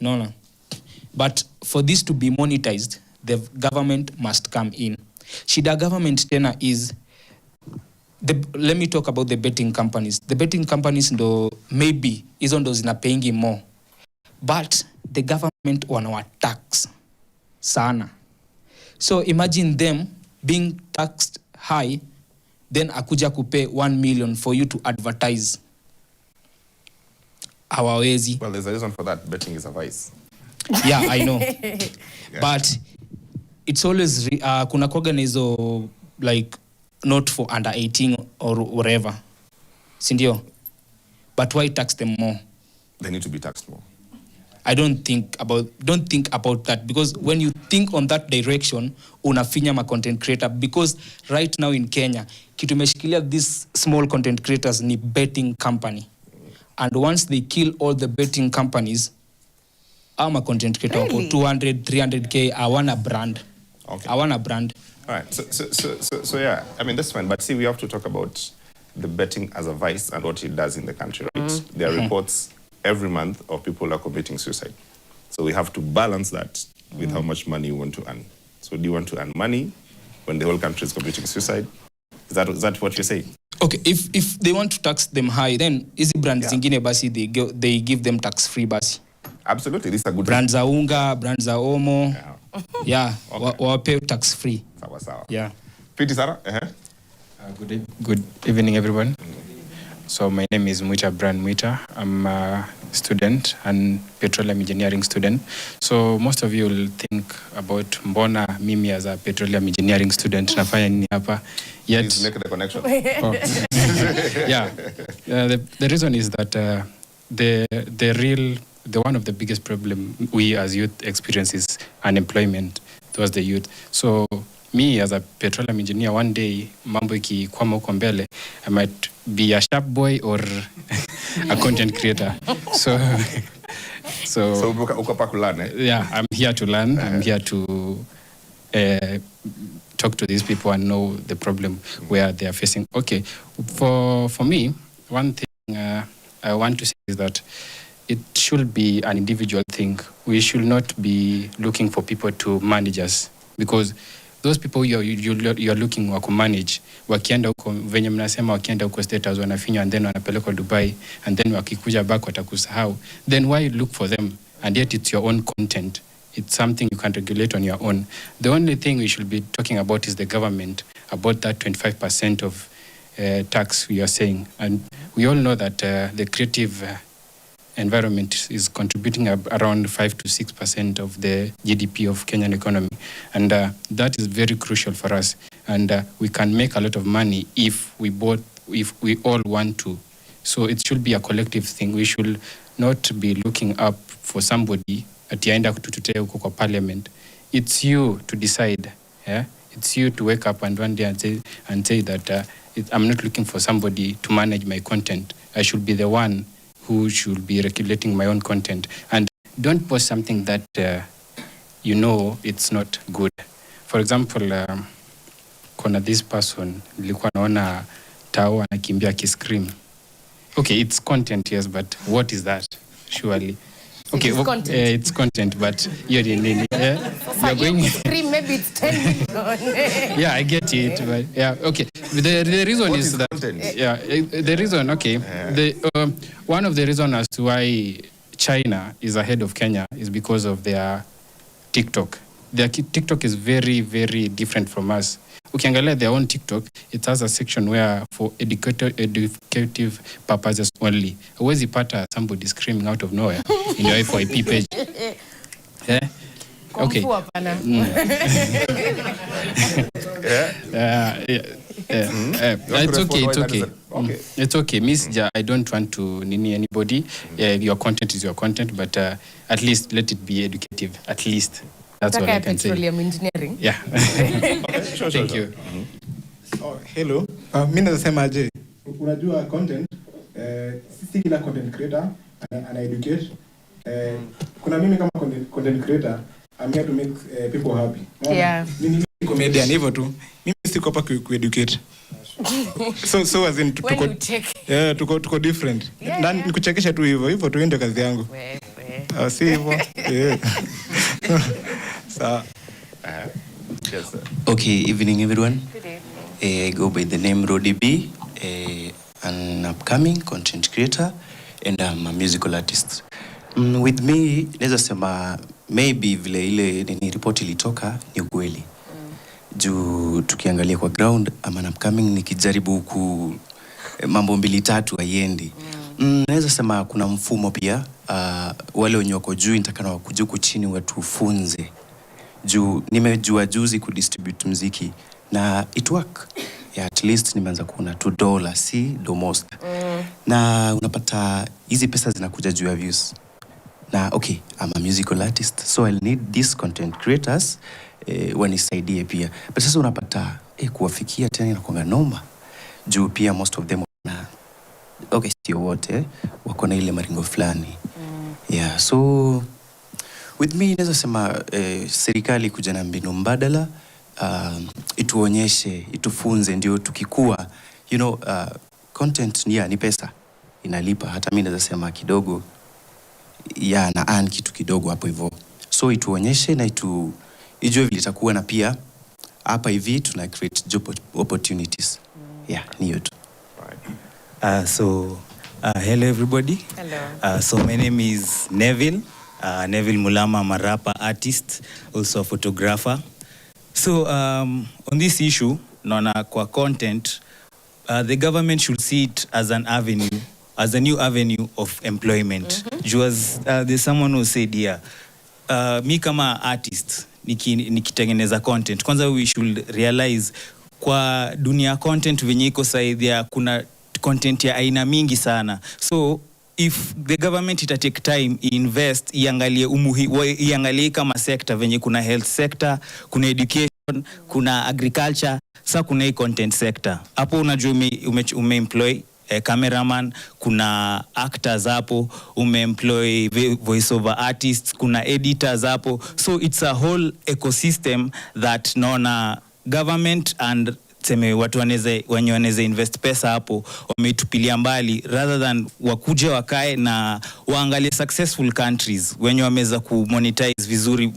No. But for this to be monetized, the government must come in. Shida government tena is let me talk about the betting companies. The betting companies ndo maybe hizo ndo zinapaying more, but the government wanawa tax sana. So imagine them being taxed high, then akuja kupay 1 million for you to advertise. Hawawezi. Well, there's a reason for that. Betting is a vice. Yeah, I know. But it's always kuna koga na hizo like not for under 18 or whatever. Sindio? But why tax them more? They need to be taxed more. I don't think about that, because when you think on that direction, unafinya ma content creator, because right now in Kenya, kitu meshikilia these small content creators ni betting company. And once they kill all the betting companies, I'm a content creator for 200, 300K, I want a brand. Okay. I want a brand. All right. So yeah, I mean, that's fine. But see, we have to talk about the betting as a vice and what it does in the country, right? There are reports every month of people who are committing suicide. So we have to balance that with how much money you want to earn. So do you want to earn money when the whole country is committing suicide? Is that what you're saying? Okay, if they want to tax them high, then easy brands zingine basi they give them tax free basi. Absolutely, these are good brands za unga, brands za omo. Yeah, Okay. wape tax free. Sawa sawa. Yeah. Pretty Sarah? Good evening, everyone. So my name is Muita Brand Muita. I'm a student and petroleum engineering student. So most of you will think about mbona mimi as a petroleum engineering student nafanya nini hapa. Yet, please make the connection. Oh. Yeah. The reason is that the one of the biggest problem we as youth experience is unemployment towards the youth. So me as a petroleum engineer, one day mambo ikikwama huko mbele, I might be a sharp boy or a content creator. So uko pa kulearn, eh? Yeah, I'm here to learn. I'm here to talk to these people and know the problem where they are facing. Okay, for me, one thing I want to say is that it should be an individual thing. We should not be looking for people to manage us, because those people you're looking wako manage, wakienda huko venye mnasema, wakienda huko status wanafinywa and then wanapelekwa Dubai and then wakikuja back watakusahau. Then why look for them? And yet it's your own content. It's something you can regulate on your own. The only thing we should be talking about is the government, about that 25% of tax we are saying. And we all know that the creative environment is contributing around 5 to 6% of the GDP of Kenyan economy. And that is very crucial for us. And we can make a lot of money if we all want to. So it should be a collective thing. We should not be looking up for somebody atiaenda kututetea huko kwa parliament. It's you to decide. Yeah? It's you to wake up and one day and say that I'm not looking for somebody to manage my content. I should be the one who should be regulating my own content. And don't post something that you know it's not good. For example, kuna this person, nilikuwa naona tao anakimbia kiscream. Okay, it's content, yes, but what is that? Surely. Okay, it's content. It's content, but you're going. Scream, maybe it's 10 million. Yeah, I get it, but yeah, okay. The reason is that content? yeah, the reason, okay, the one of the reasons as to why China is ahead of Kenya is because of their TikTok. Their TikTok is very, very different from us. Ukiangalia their own TikTok, it has a section where for educative purposes only. Huwezi pata somebody screaming out of nowhere in your FYP page. Yeah? Okay. It's okay. It's okay. Miss Ja, I don't want to nini anybody. Your content is your content, but at least let it be educative. At least. That's what I can say. Petroleum engineering. Yeah. Sure. Thank you. Oh, hello. Mimi nasema aje. Unajua content, sisi kila content creator ana educate. Kuna mimi kama content creator, I'm here to make people happy. Yeah. Mimi ni comedian hivyo tu. Mimi siko hapa ku educate. So as in tuko different. Na nikuchekesha tu hivyo tu ndio kazi yangu. Si hivyo. Yeah. So Yes, sir. Okay, evening everyone. Good evening. I go by the name Rody B, an upcoming content creator, and I'm a musical artist. With me, naweza sema maybe vile ile nini report ilitoka ni ukweli. Juu tukiangalia kwa ground, I'm an upcoming nikijaribu mambo mbili tatu haiendi. Naweza sema kuna mfumo pia, wale wenye wako juu nitakana wakuje huku chini watufunze. Juu nimejua juzi kudistribute muziki na it work. Yeah, at least nimeanza kuona $2 si do most. Na unapata hizi pesa zinakuja juu ya views. Na okay, I'm a musical artist, so I'll need these content creators wanisaidie pia. But sasa unapata kuwafikia tena inakuanga noma. Juu pia most of them okay, sio wote wako na ile maringo fulani. Yeah, so with me naweza sema serikali kuja na mbinu mbadala, ituonyeshe, itufunze, ndio tukikua, you know, content ni pesa, inalipa. Hata mimi naweza sema kidogo na earn kitu kidogo hapo hivyo. So ituonyeshe na ijue vile itakuwa, na pia hapa hivi tuna create job opportunities. Yeah, ni hiyo tu. Hello everybody. Hello. So my name is Neville. Neville Mulama, I'm a rapper, artist, also a photographer. So on this issue, naona kwa content, the government should see it as an avenue, as a new avenue of employment. There's someone who said here, mi kama artist, nikitengeneza content, kwanza we should realize kwa dunia content venye iko saidia kuna content ya aina mingi sana. So if the government ita take time invest, iangalie kama sector venye kuna health sector, kuna education, kuna agriculture, sa kuna hii content sector. Hapo unajua umeemploy cameraman, kuna actors hapo, umeemploy voice over artists, kuna editors hapo. So it's a whole ecosystem that naona government and watu wenye wanaweza invest pesa hapo wameitupilia mbali, rather than wakuje wakae na waangalie successful countries wenye wameweza kumonetize vizuri.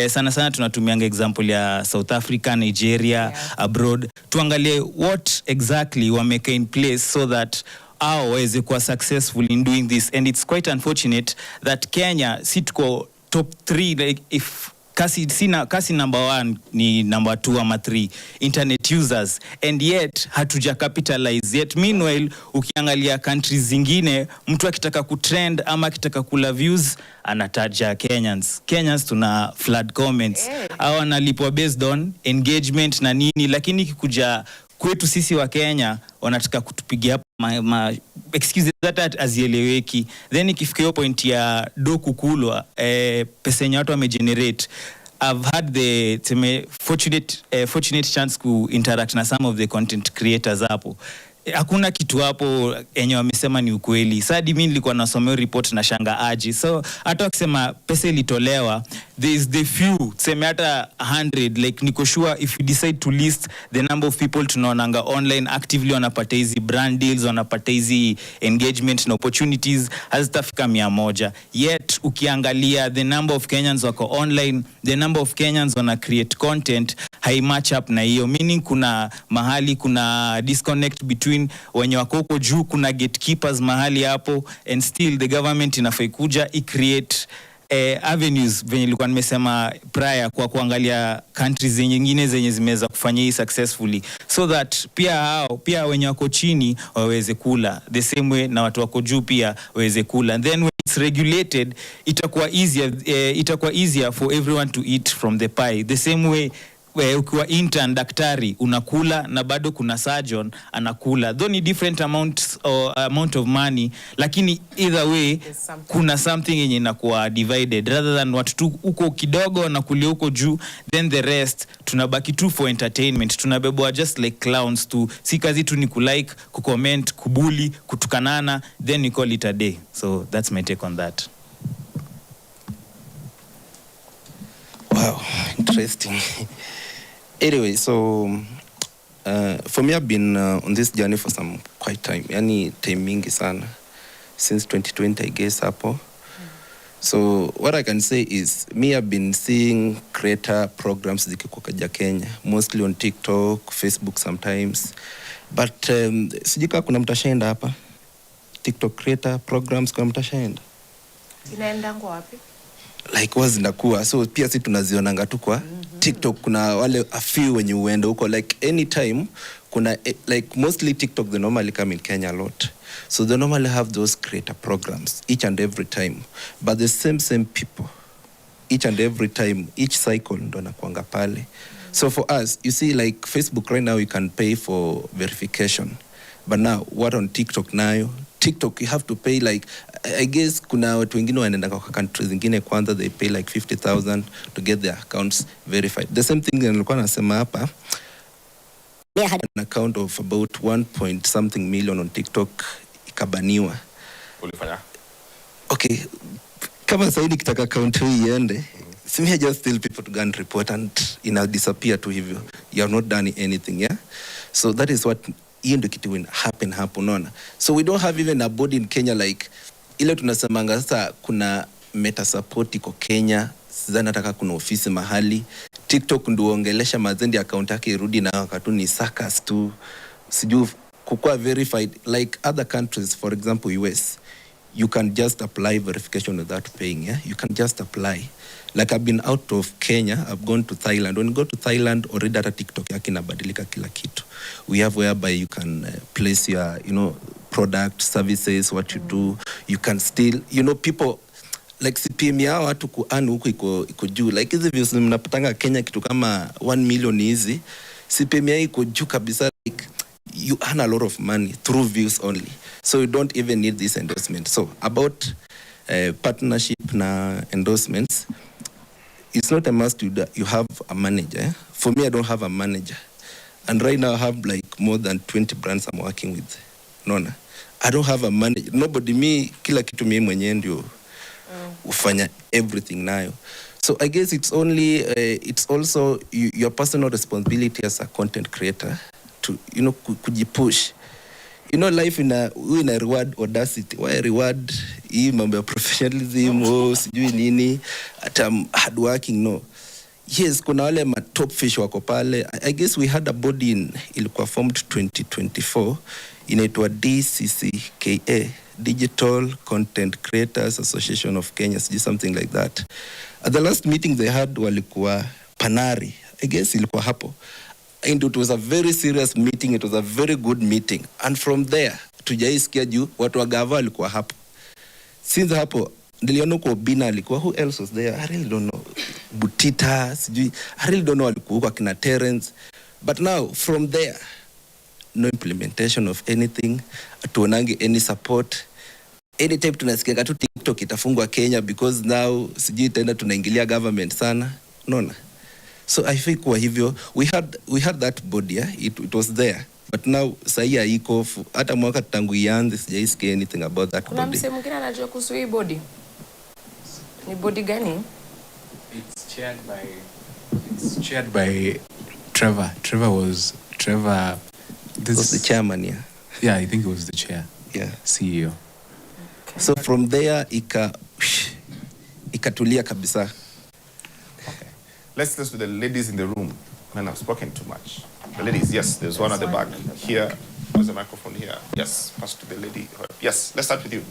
Sana tunatumianga example ya South Africa, Nigeria, abroad. Tuangalie what exactly wameka in place so that waweze kuwa successful in doing this. And it's quite unfortunate that Kenya sitko top 3, like if kasi number 1 ni number 2 ama 3 internet users, and yet hatuja capitalize yet. Meanwhile ukiangalia countries zingine, mtu akitaka kutrend ama akitaka kula views anataja Kenyans tuna flood comments, au analipwa based on engagement na nini, lakini kikuja kwetu sisi wa Kenya wanataka kutupigia excuses that azieleweki. Then ikifika hiyo point ya doku kulwa, pesa yenye watu wamegenerate. I've had the fortunate chance to interact na some of the content creators hapo. Hakuna kitu hapo enye wamesema ni ukweli. Sadi mimi nilikuwa nasomea report na shanga aji. So hata wakisema pesa ilitolewa, there is the few, tuseme hata 100, like niko sure if we decide to list the number of people tunaonanga online actively wanapata hizi brand deals, wanapata hizi engagement na opportunities, hazitafika 100. Yet ukiangalia the number of Kenyans wako online, the number of Kenyans wana create content, hai match up na hiyo. Meaning kuna mahali kuna disconnect between wenye wako huko juu, kuna gatekeepers mahali hapo, and still the government inafai kuja create avenues venye nilikuwa nimesema prior, kwa kuangalia countries nyingine zenye zimeweza kufanya hii successfully, so that pia wenye wako chini waweze kula the same way na watu wako juu pia waweze kula. And then when it's regulated, itakuwa easier for everyone to eat from the pie. The same way ukiwa intern daktari unakula na bado kuna surgeon anakula, though ni different amount of money, lakini either way kuna something yenye inakuwa divided, rather than watu tu uko kidogo na kulia uko juu, then the rest tunabaki tu for entertainment, tunabebwa just like clowns tu. Si kazi tu ni kulike, kucomment, kubuli, kutukanana, then we call it a day. So that's my take on that. Wow, interesting. Anyway, so for me, I've been on this journey for some quite time. Yani time mingi sana. Since 2020, I guess hapo. So what I can say is, me, I've been seeing creator programs zikikuja Kenya, mostly on TikTok, Facebook sometimes. But sijui kama kuna mtashaenda hapa. TikTok creator programs kuna mtashaenda. Inaendangwa wapi? Like was zinakuwa. So pia si tunazionanga tu kwa TikTok, kuna wale a few wenye uende huko, like anytime kuna like mostly TikTok they normally come in Kenya a lot. So they normally have those creator programs each and every time. But the same people each and every time, each cycle ndo nakuanga pale. So for us, you see like Facebook right now you can pay for verification. But now what on TikTok nayo? TikTok you have to pay like, I guess kuna watu wengine wanaenda kwa countries zingine kwanza they pay like 50,000 to get their accounts verified. The same thing nilikuwa nasema hapa. I had an account of about 1 point something million on TikTok ikabaniwa. Ulifanya? Okay, kama sasa nikitaka account hii iende, I just tell people to go and report and ina disappear tu hivyo. You have not done anything, yeah? So that is what hiyo ndio kitu happen hapo, unaona. So we don't have even a body in Kenya like ile tunasemanga sasa kuna meta support iko Kenya, sasa nataka kuna ofisi mahali. TikTok ndio ongelesha mazendi account yake irudi na wakati ni sakas tu. Sijui kukua verified like other countries, for example US. You can just apply verification without paying, yeah? You can just apply. Like I've been out of Kenya, I've gone to Thailand. When you go to Thailand, already data TikTok yake inabadilika kila kitu. We have whereby you can place your, product, services, what you do. You can still, people, like CPM yao watu kuanu huku iko juu. Like hizi views mnapatanga Kenya kitu kama 1 million hizi. CPM yao iko juu kabisa, like you earn a lot of money through views only. So you don't even need this endorsement. So about partnership na endorsements, it's not a must you have a manager. For me, I don't have a manager. And right now I have like more than 20 brands I'm working with. Nona. I don't have a manager. Nobody, me, kila kitu mimi mwenyewe ndio ufanya everything nayo. So I guess it's also your personal responsibility as a content creator to, kujipush. Life in a reward audacity. Why reward hii mambo ya professionalism, sijui nini, hata hard working, no. Yes, kuna wale ma top fish wako pale. I guess we had a body ilikuwa formed 2024 inaitwa DCCKA, Digital Content Creators Association of Kenya, something like that. At the last meeting they had walikuwa Panari. I guess ilikuwa hapo. And it was a very serious meeting. It was a very good meeting. And from there, tujaisikia juu, watu wa gava walikuwa hapo. Since hapo, niliona kwa Bina alikuwa, who else was there? I really don't know. Butita, sijui. I really don't know walikuwa kwa kina Terence. But now, from there, no implementation of anything. Atuonangi any support. Anytime tunasikia tu TikTok itafungwa Kenya because now, sijui tena tunaingilia government sana. Nona. So I think kwa hivyo we had that body, yeah? It was there, but now sahi haiko, hata mwaka tangu ianze sijaisikia anything about that kuna body. Kuna mse mwingine anajua kuhusu hii body? Ni body gani? It's chaired by Trevor. Trevor was the chairman, yeah. Yeah, I think he was the chair. Yeah, CEO. Okay. So from there ikatulia kabisa. Let's do the ladies in the room. Man, I've spoken too much. The ladies, yes, there's one at the back. Here, there's a microphone here. Yes, pass to the lady. Yes, let's start with you.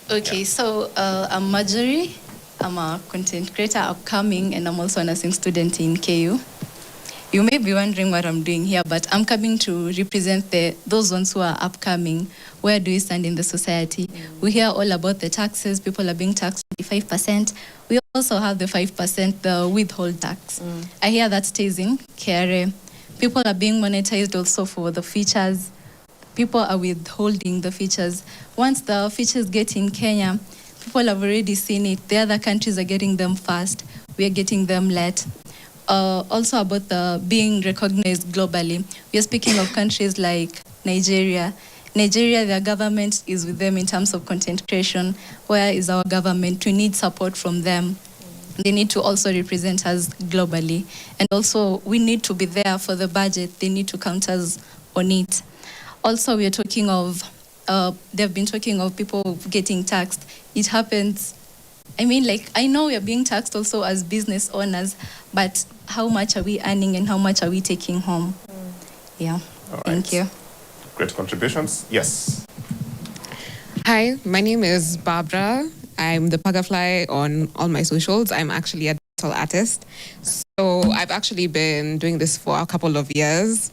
Okay, so I'm Marjorie. I'm a content creator upcoming, and I'm also a nursing student in KU. You may be wondering what I'm doing here, but I'm coming to represent those ones who are upcoming. Where do we stand in the society? We hear all about the taxes. People are being taxed 25%. We also have the 5%, the withhold tax. I hear that stays in KRA. People are being monetized also for the features. People are withholding the features. Once the features get in Kenya, people have already seen it. The other countries are getting them fast. We are getting them late. Also about the being recognized globally. We are speaking of countries like Nigeria. Nigeria, their government is with them in terms of content creation. Where is our government? We need support from them. They need to also represent us globally. And also, we need to be there for the budget. They need to count us on it. Also, we are talking of, they've been talking of people getting taxed. It happens I mean, like, I know we're being taxed also as business owners, but how much are we earning and how much are we taking home? Yeah. Thank you. Great contributions. Yes. Hi, my name is Barbara. I'm the Puggerfly on all my socials. I'm actually a digital artist. So I've actually been doing this for a couple of years.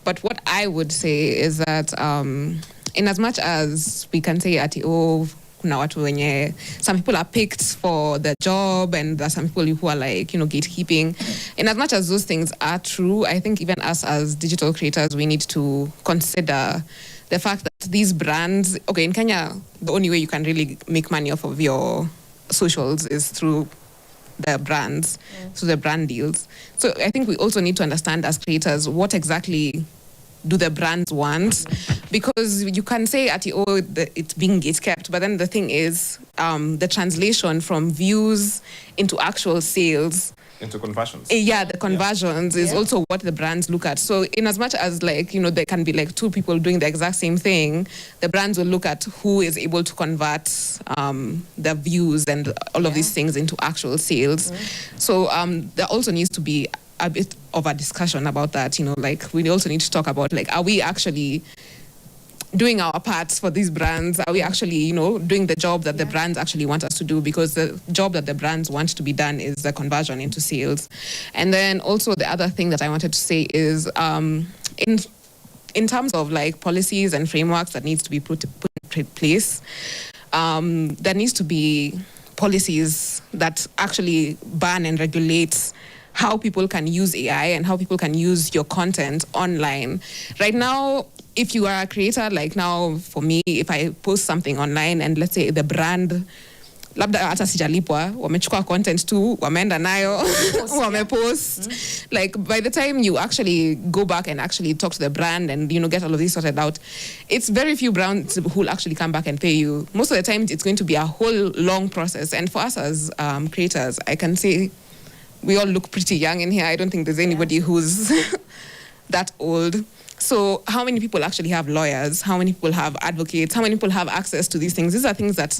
But what I would say is that in as much as we can say ati, oh, kuna watu wenye, some people are picked for the job and there are some people who are like, gatekeeping. In as much as those things are true, I think even us as digital creators, we need to consider the fact that these brands, okay, in Kenya, the only way you can really make money off of your socials is through the brands, through the brand deals. So I think we also need to understand as creators what exactly do the brands want, because you can say it's being gatekept, but then the thing is the translation from views into actual sales, into conversions. The conversions is also what the brands look at. So in as much as there can be like two people doing the exact same thing, the brands will look at who is able to convert the views and all of these things into actual sales. So there also needs to be a bit of a discussion about that. We also need to talk about are we actually doing our parts for these brands? Are we actually, doing the job that the brands actually want us to do? Because the job that the brands want to be done is the conversion into sales. And then also the other thing that I wanted to say is in terms of policies and frameworks that needs to be put in place, there needs to be policies that actually ban and regulate how people can use AI and how people can use your content online. Right now, if you are a creator, like now for me, if I post something online and let's say the brand, labda hata sijalipwa, wamechukua content tu, wameenda nayo, wamepost. Like by the time you actually go back and actually talk to the brand and get all of this sorted out, it's very few brands who will actually come back and pay you. Most of the time, it's going to be a whole long process. And for us as creators, I can say we all look pretty young in here. I don't think there's anybody who's that old. So how many people actually have lawyers? How many people have advocates? How many people have access to these things? These are things that,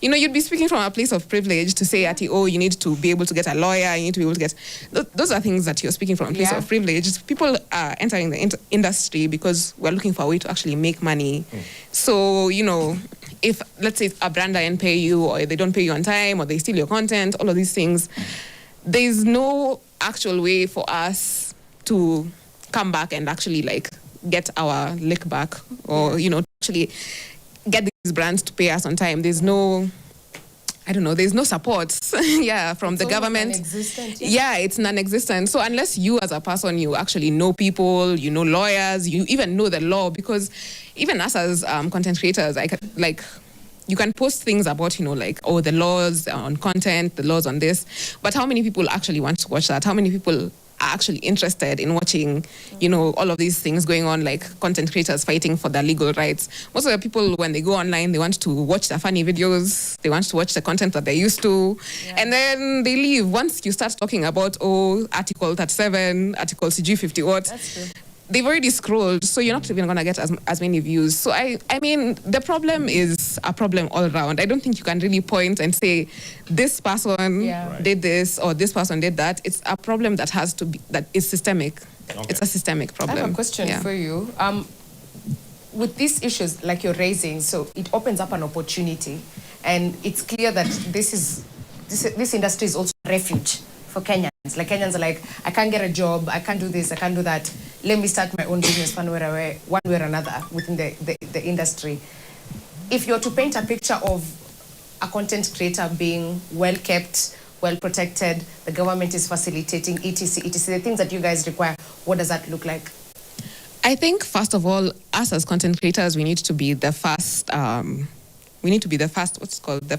you'd be speaking from a place of privilege to say, you need to be able to get a lawyer, you need to be able to get... Those are things that you're speaking from a place of privilege. People are entering the industry because we're looking for a way to actually make money. So, if, let's say, a brand doesn't pay you or they don't pay you on time or they steal your content, all of these things, there's no actual way for us to come back and actually get our lick back or actually get these brands to pay us on time. There's no there's no support from the government. It's non-existent. So unless you as a person, you actually know people, lawyers, you even know the law, because even us as content creators, you can post things about, the laws on content, the laws on this, but how many people actually want to watch that? How many people are actually interested in watching, all of these things going on, like content creators fighting for their legal rights? Most of the people, when they go online, they want to watch the funny videos, they want to watch the content that they're used to, and then they leave. Once you start talking about, Article 37, Article CG 50 what, they've already scrolled, so you're not even going to get as many views. So I mean, the problem is a problem all around. I don't think you can really point and say, this person did this or this person did that. It's a problem that is systemic. Okay. It's a systemic problem. I have a question for you. With these issues like you're raising, so it opens up an opportunity, and it's clear that this industry is also a refuge for Kenyans. Like Kenyans are like, I can't get a job, I can't do this, I can't do that. Let me start my own business one way or another within the industry. If you're to paint a picture of a content creator being well kept, well protected, the government is facilitating, etc., the things that you guys require, what does that look like? I think, first of all, us as content creators, we need to be the first... the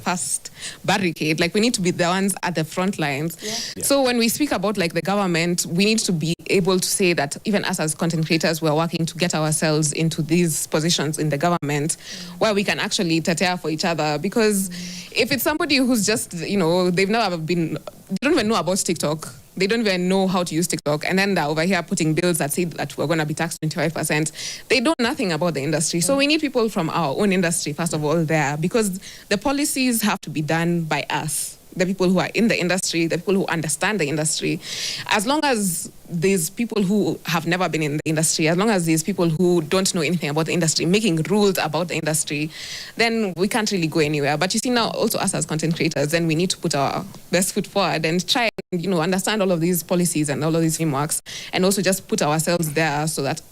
first barricade. We need to be the ones at the front lines. So when we speak about the government, we need to be able to say that even us as content creators, we're working to get ourselves into these positions in the government where we can actually tatea for each other. Because if it's somebody who's just, they don't even know about TikTok. They don't even know how to use TikTok. And then they're over here putting bills that say that we're going to be taxed 25%. They know nothing about the industry. So we need people from our own industry, first of all, there, because the policies have to be done by us, the people who are in the industry, the people who understand the industry. As long as there's people who have never been in the industry, as long as there's people who don't know anything about the industry, making rules about the industry, then we can't really go anywhere. But you see now, also us as content creators, then we need to put our best foot forward and try and, understand all of these policies and all of these frameworks, and also just put ourselves there so that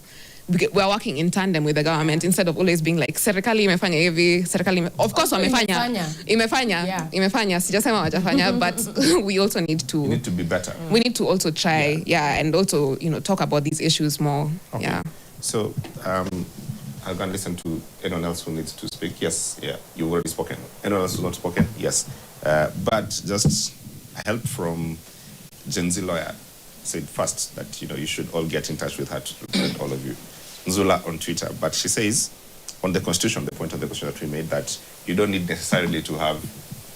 we're working in tandem with the government instead of always being like serikali imefanya hivi, of course imefanya sijasema wajafanya, but we also need to be better. We need to also try and also talk about these issues more. Okay. So I'll go and listen to anyone else who needs to speak. Yes, you've already spoken. Anyone else who's not spoken? Yes. But just help from Gen Z lawyer said first that you should all get in touch with her to represent all of you. Nzula on Twitter, but she says on the Constitution, the point of the Constitution that we made, that you don't need necessarily to have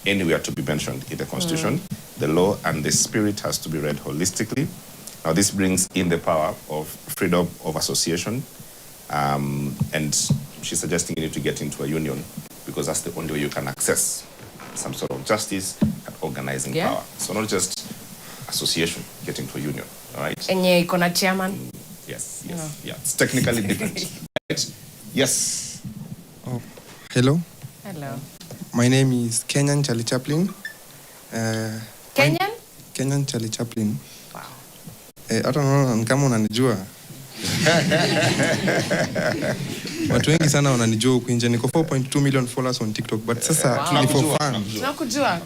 anywhere to be mentioned in the Constitution. The law and the spirit has to be read holistically. Now this brings in the power of freedom of association, and she's suggesting you need to get into a union because that's the only way you can access some sort of justice and organizing power. So not just association, get into a union, all right? Enye ikona chairman. Yes. Yeah, it's technically different. Right? Yes. Oh, hello. Hello. My name is Kenyan Charlie Chaplin. Kenyan? Kenyan Charlie Chaplin. Wow. I don't know kama unanijua. Watu wengi sana wananijua huku nje. Niko 4.2 million followers on TikTok, but sasa ni for fun. Tunakujua.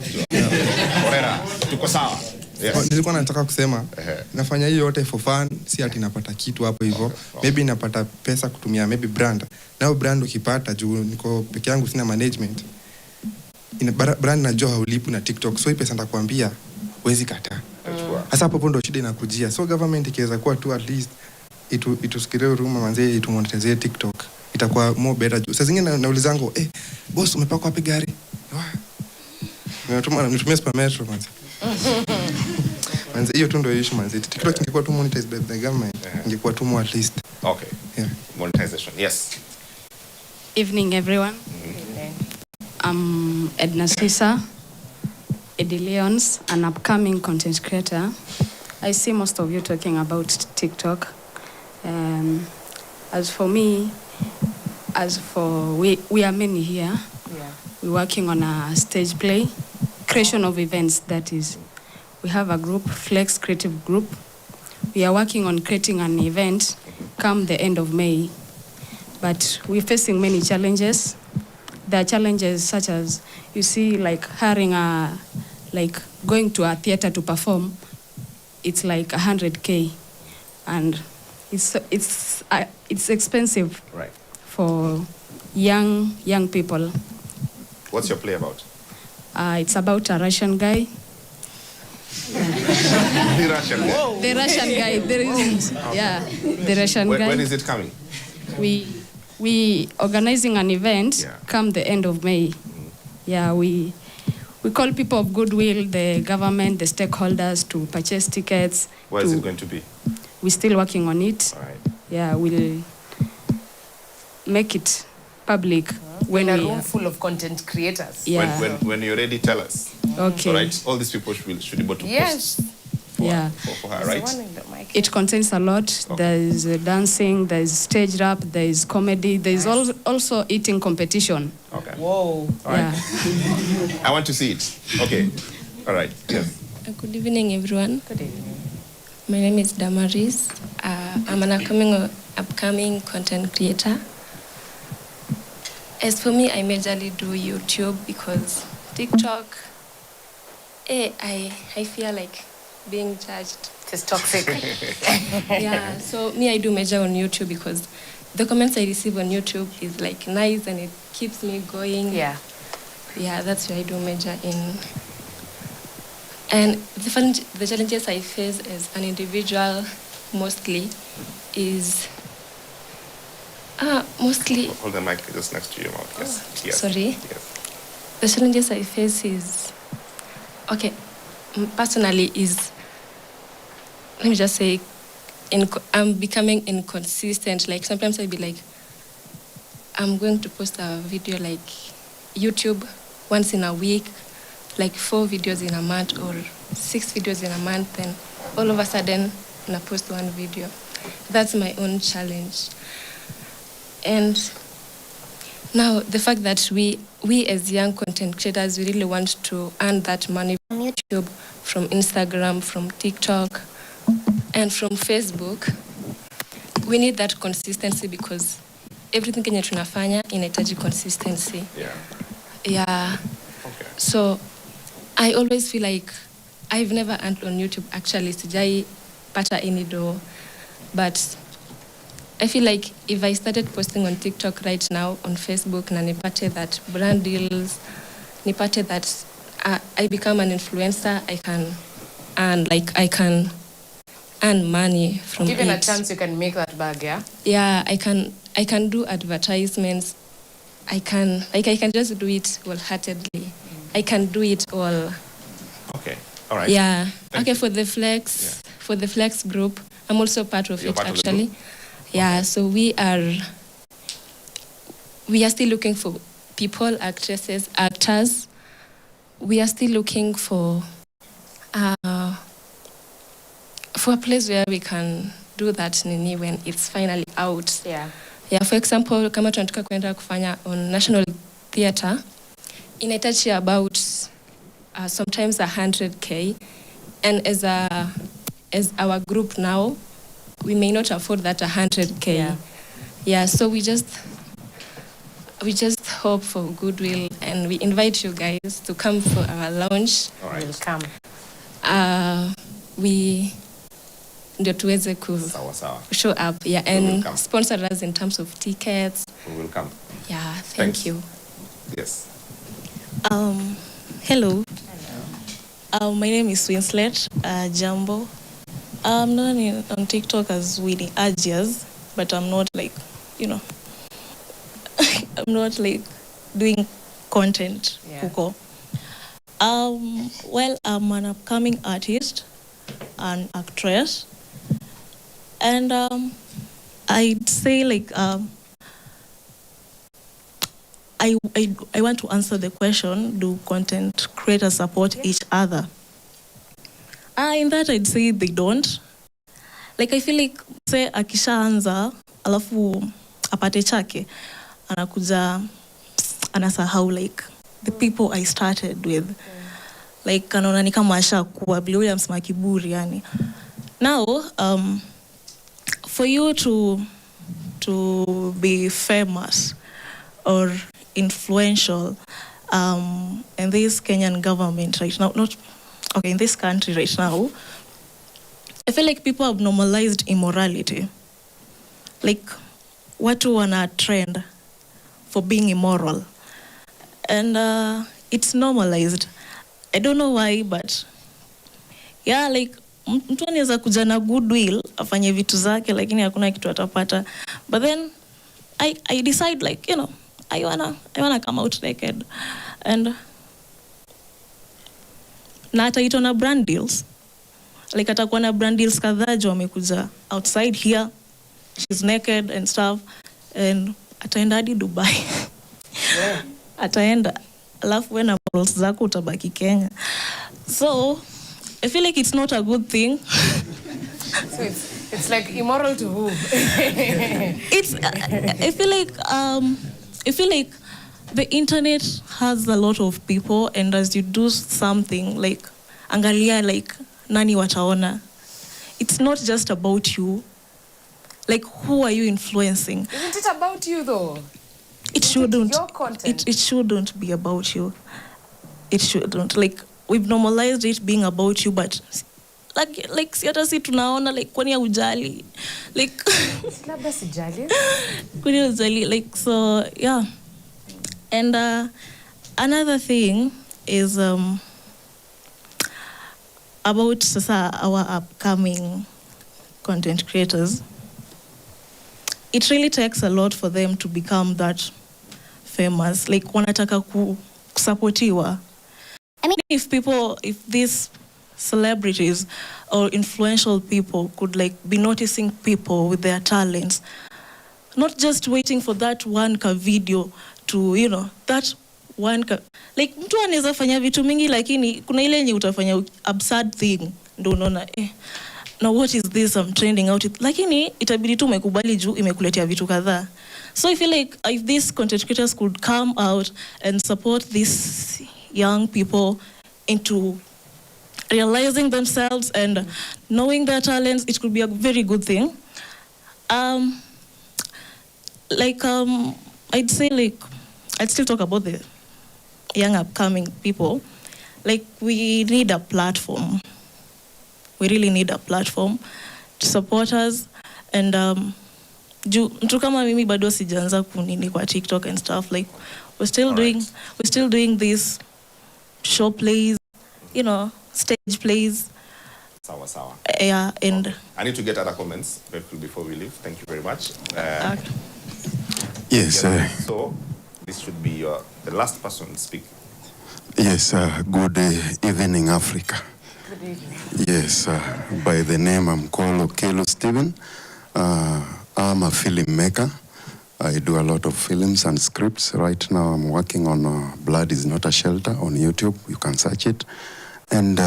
Orera, tuko sawa. Yes. Nilikuwa nataka kusema nafanya hiyo yote for fun, si ati napata kitu hapo hivyo. Maybe napata pesa kutumia maybe brand. Nao brand ukipata juu niko peke yangu sina management. Brand najua haulipu na TikTok. So hii pesa nitakwambia huwezi kataa. Hasa hapo ndo shida inakujia. So government ikiweza kuwa tu at least itusikirie huruma manze itumonetize TikTok. Itakuwa more better juu. Sasa zingine naulizango, boss umepaka wapi gari? Nitumia Spametro manze. Manze hiyo tu ndio issue manze. TikTok ingekuwa tu monetized by the government, ingekuwa tu more at least. Okay. Yeah. Monetization. Yes. Evening everyone. I'm Edna Sisa, Eddie Leons, an upcoming content creator. I see most of you talking about TikTok. As for me, we are many here. Yeah. We're working on a stage play, creation of events, that is. We have a group, Flex Creative Group. We are working on creating an event come the end of May. But we're facing many challenges. There are challenges such as, you see, like hiring going to a theater to perform, it's like 100K. And it's expensive for young people. What's your play about? It's about a Russian guy. The Russian guy. The Russian guy. There is, the Russian guy. When is it coming? We organizing an event come the end of May. Yeah, we call people of goodwill, the government, the stakeholders to purchase tickets. Where is it going to be? We're still working on it. All right. Yeah, we'll make it public when in a we room full of content creators. Yeah. When you're ready, tell us. Okay. All right. All these people should be able to post. Yeah. For her, right? It contains a lot. There's dancing, there's stage rap, there's comedy, there's also eating competition. Okay. Whoa. All right. I want to see it. Okay. All right. Yes. Good evening, everyone. Good evening. My name is Damaris. I'm an upcoming content creator. As for me, I majorly do YouTube because TikTok, I feel like being judged. It's toxic. Yeah, so me, I do major on YouTube because the comments I receive on YouTube is like nice and it keeps me going. Yeah. Yeah, that's where I do major in. And the challenges I face as an individual mostly is Hold the mic just next to your mouth. Yes. Yes. Sorry. Yes. The challenges I face is, personally is let me just say, I'm becoming inconsistent. Like sometimes I'll be like, I'm going to post a video like YouTube once in a week, like 4 videos in a month or 6 videos in a month, and all of a sudden I post 1 video. That's my own challenge. And now the fact that we as young content creators, we really want to earn that money from YouTube, from Instagram, from TikTok, and from Facebook, we need that consistency because everything kenye tunafanya inahitaji consistency. Yeah. Okay. So I always feel like I've never earned on YouTube actually, sijai pata any dough, but I feel like if I started posting on TikTok right now, on Facebook, na nipate that brand deals, nipate that I become an influencer, I can earn money from Given it. a chance, you can make that bag, yeah? Yeah, I can do advertisements. I can just do it wholeheartedly. I can do it all. Okay. All right. Yeah. Thank okay, for the Flex group, I'm also part of You're it part of the actually. group? Yeah, so we are still looking for people, actresses, actors. We are still looking for a place where we can do that nini when it's finally out. Yeah. Yeah, for example, kama tunataka kwenda kufanya on National Theatre, inahitaji about sometimes 100K, and as our group now, we may not afford that 100K. Yeah, so we just hope for goodwill, and we invite you guys to come for our launch. All right. We'll come. We ndio tuweze Sawa. show up, yeah, We will and come. sponsor us in terms of tickets. We will come. Yeah, Thanks. thank you. Yes. Hello. My name is Winslet Jambo. I'm known on TikTok as Winnie Agias, but I'm not like, I'm not like doing content. Huko. Well, I'm an upcoming artist, an actress, and I'd say like I want to answer the question: do content creators support each other? In that, I'd say they don't. Like I feel like say akishaanza alafu apate chake anakuja anasahau like the people I started with. Like anaona ni kama ashakuwa bila yule msema kiburi yani. Now for you to be famous or influential in this Kenyan government right now, in this country right now, I feel like people have normalized immorality. Like watu wana trend for being immoral, and it's normalized. I don't know why, but yeah, like mtu anaweza kuja na goodwill afanye vitu zake lakini hakuna kitu atapata, but then I decide like I wanna come out naked, and na ataitwa na brand deals, like atakuwa na brand deals kadhaa jo wamekuja outside here, she's naked and stuff, and ataenda hadi Dubai. Yeah. Ataenda alafu we na models zako utabaki Kenya, so I feel like it's not a good thing. So it's like immoral to who? It's I feel like the internet has a lot of people, and as you do something like angalia like nani wataona, it's not just about you. Like who are you influencing? Isn't it about you though? It shouldn't. Your content. It shouldn't be about you. It shouldn't. Like we've normalized it being about you, but like si hata si tunaona like kwani hujali like labda sijali kwani hujali like, so yeah. And another thing is about sasa our upcoming content creators. It really takes a lot for them to become that famous. Like wanataka kusupportiwa. I mean, if these celebrities or influential people could like be noticing people with their talents, not just waiting for that one video to, you know, that one like mtu anaweza fanya vitu mingi lakini kuna ile yenye utafanya absurd thing ndio unaona now what is this I'm trending out it, lakini itabidi tu umekubali juu imekuletea vitu kadhaa. So I feel like if these content creators could come out and support these young people into realizing themselves and knowing their talents, it could be a very good thing. I'd say like I'd still talk about the young upcoming people. Like we need a platform. We really need a platform to support us, and mtu kama mimi bado sijaanza kunini kwa TikTok and stuff, like we're still doing these show plays, you know, stage plays. Sawa. Yeah, and I need to get other comments before we leave. Thank you very much. Yes. So this should be the last person to speak. Yes. Good evening, Africa. Good evening. Yes. By the name, I'm called Okelo Stephen. I'm a filmmaker. I do a lot of films and scripts. Right now, I'm working on Blood is Not a Shelter on YouTube. You can search it. And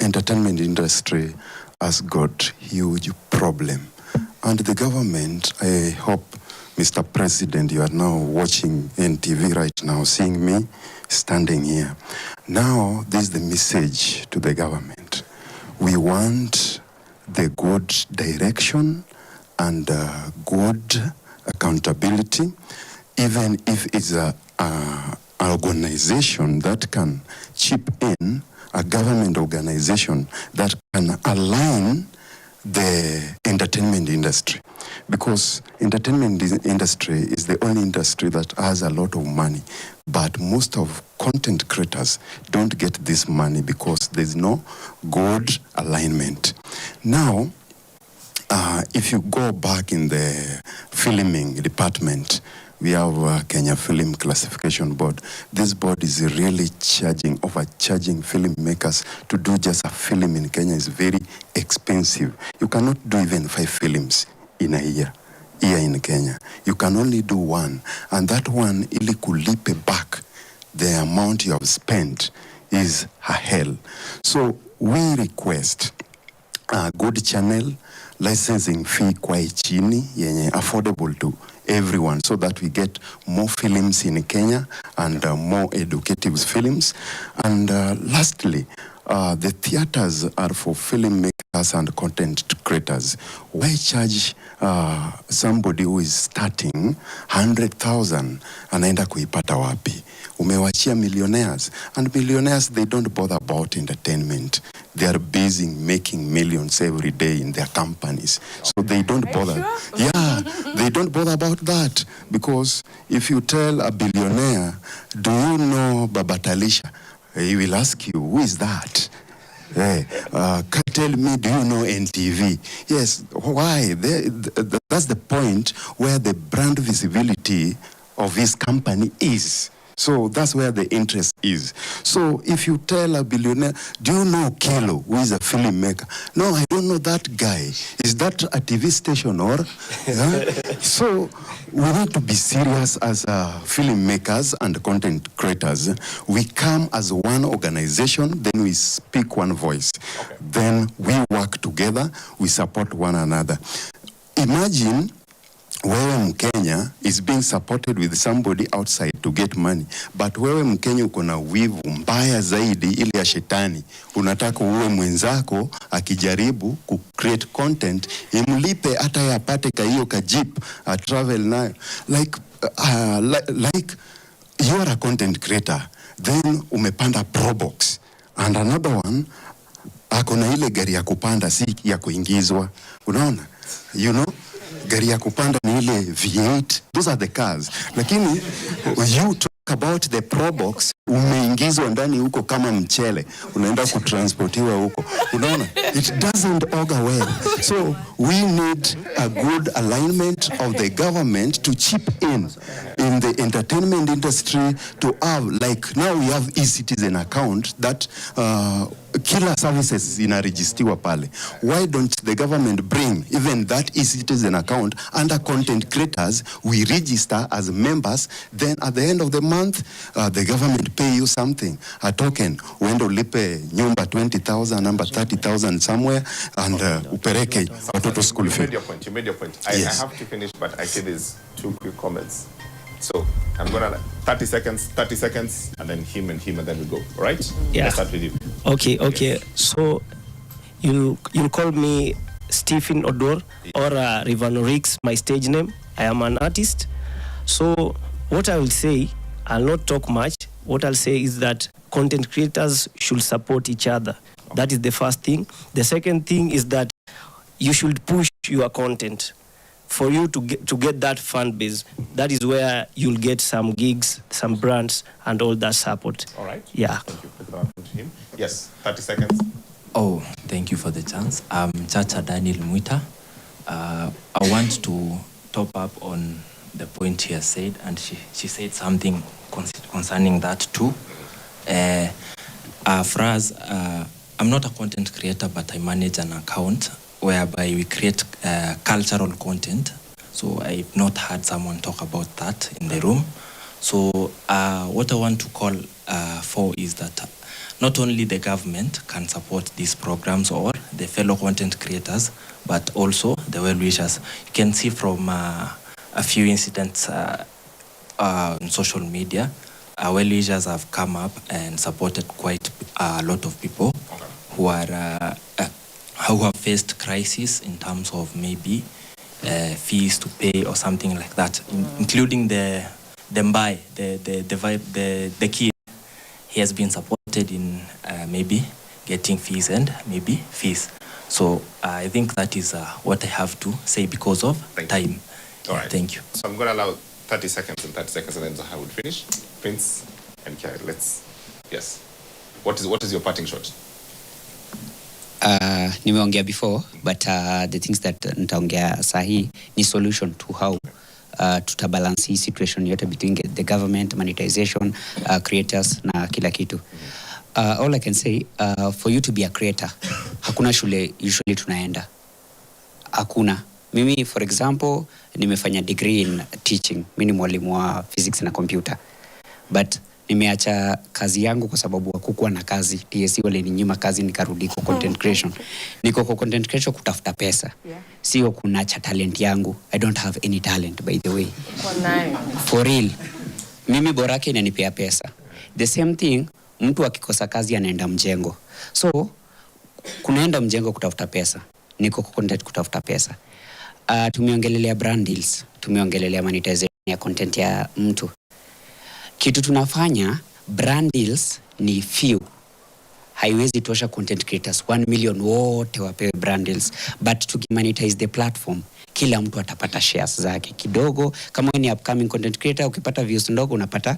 entertainment industry has got huge problem. And the government, I hope, Mr. President, you are now watching NTV right now, seeing me standing here. Now, this is the message to the government. We want the good direction and good accountability, even if it's an organization that can chip in, a government organization that can align the entertainment industry, because entertainment industry is the only industry that has a lot of money, but most of content creators don't get this money because there's no good alignment. Now, if you go back in the filming department, we have Kenya Film Classification Board. This board is really overcharging filmmakers. To do just a film in Kenya is very expensive. You cannot do even 5 films in a year here in Kenya. You can only do 1. And that one, ili kulipe back the amount you have spent is a hell. So we request a good channel, licensing fee kwa chini, yenye affordable to everyone, so that we get more films in Kenya and more educative films. And lastly, the theaters are for filmmakers and content creators. Why charge somebody who is starting 100,000 anaenda kuipata wapi? Umewachia millionaires, and millionaires, they don't bother about entertainment. They are busy making millions every day in their companies. So they don't bother. Yeah, they don't bother about that. Because if you tell a billionaire, do you know Babatalisha? He will ask you, who is that? Hey, tell me, do you know NTV? Yes, why? That's the point where the brand visibility of his company is. So that's where the interest is. So if you tell a billionaire, do you know Kelo, who is a filmmaker? No, I don't know that guy. Is that a TV station or? So we need to be serious as filmmakers and content creators. We come as one organization, then we speak one voice. Okay. Then we work together, we support one another. Imagine wewe Mkenya is being supported with somebody outside to get money, but wewe Mkenya uko na wivu mbaya zaidi ile ya shetani. Unataka uwe mwenzako akijaribu ku create content imlipe hata yapate ka hiyo ka jeep travel nayo, like you are a content creator, then umepanda Probox, and another one akona ile gari ya kupanda si ya kuingizwa, unaona, you know, gari ya kupanda ni ile V8. Those are the cars. Lakini you talk about the Probox, umeingizwa ndani huko kama mchele, unaenda kutransportiwa huko, unaona, it doesn't augur well. So we need a good alignment of the government to chip in in the entertainment industry to have, like now we have e-citizen account that killer services inaregistiwa pale. Why don't the government bring even that e-citizen account under content creators? We register as members, then at the end of the month, the government pay you something, a token. Uende ulipe nyumba 20,000, number 30,000 somewhere, and upereke watoto school fee. You made your point. I have to finish, but I see there's 2 quick comments. So I'm gonna 30 seconds, and then him, and then we go. All right? Yeah. Let's start with you. Okay. Yes. So you'll call me Stephen Odor or Rivan Rix, my stage name. I am an artist. So what I will say, I'll not talk much. What I'll say is that content creators should support each other. That is the first thing. The second thing is that you should push your content. For you to get that fan base, that is where you'll get some gigs, some brands, and all that support. All right. Yeah. Thank you. Put that to him. Yes, 30 seconds. Oh, thank you for the chance. I'm Chacha Daniel Mwita. I want to top up on the point she has said, and she said something concerning that too. For us, I'm not a content creator, but I manage an account whereby we create cultural content. So I've not heard someone talk about that in the room. So what I want to call for is that not only the government can support these programs or the fellow content creators, but also the well-wishers. You can see from a few incidents on social media, well-wishers have come up and supported quite a lot of people who are who have faced crisis in terms of maybe fees to pay or something like that, including the kid. He has been supported in maybe getting fees and maybe fees. So I think that is what I have to say because of time. All right. Thank you. So I'm going to allow 30 seconds and then Zaha will finish. Prince and Kiara, yes. What is your parting shot? Nimeongea before, but the things that nitaongea sahi ni solution to how tutabalance hii situation yote between the government, monetization, creators na kila kitu. All I can say, for you to be a creator, hakuna shule usually tunaenda. Hakuna. Mimi, for example, nimefanya degree in teaching. Mimi ni mwalimu wa physics na computer. But nimeacha kazi yangu kwa sababu hakukuwa na kazi. TSC walininyima kazi nikarudi kwa content creation. Niko kwa content creation kutafuta pesa. Sio kunacha talent yangu. I don't have any talent, by the way. For real. Mimi borake inanipea pesa. The same thing, mtu akikosa kazi anaenda mjengo. So, kunaenda mjengo kutafuta pesa. Niko kwa content kutafuta pesa. Tumeongelelea brand deals. Tumeongelelea monetization ya content ya mtu. Kitu tunafanya, brand deals ni few. Haiwezi tosha content creators 1 million wote wapewe brand deals. But tukimonetize the platform, kila mtu atapata shares zake kidogo. Kama ni upcoming content creator, ukipata views ndogo unapata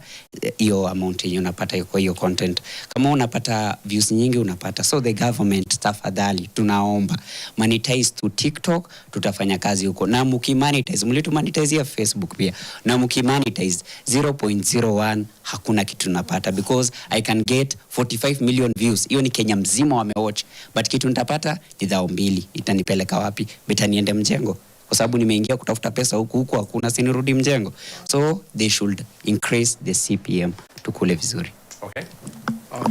hiyo amount yenye unapata kwa hiyo content. Kama unapata views nyingi unapata. So the government, tafadhali tunaomba monetize to TikTok, tutafanya kazi huko. Na mkimonetize, mlitumonetize ya Facebook pia. Na mkimonetize 0.01 hakuna kitu tunapata, because I can get 45 million views. Hiyo ni Kenya mzima wamewatch. But kitu nitapata ni 2,000. Itanipeleka wapi? Beta niende mjengo. Kwa sababu nimeingia kutafuta pesa huku hakuna, sinirudi mjengo. So they should increase the CPM tukule vizuri. Okay.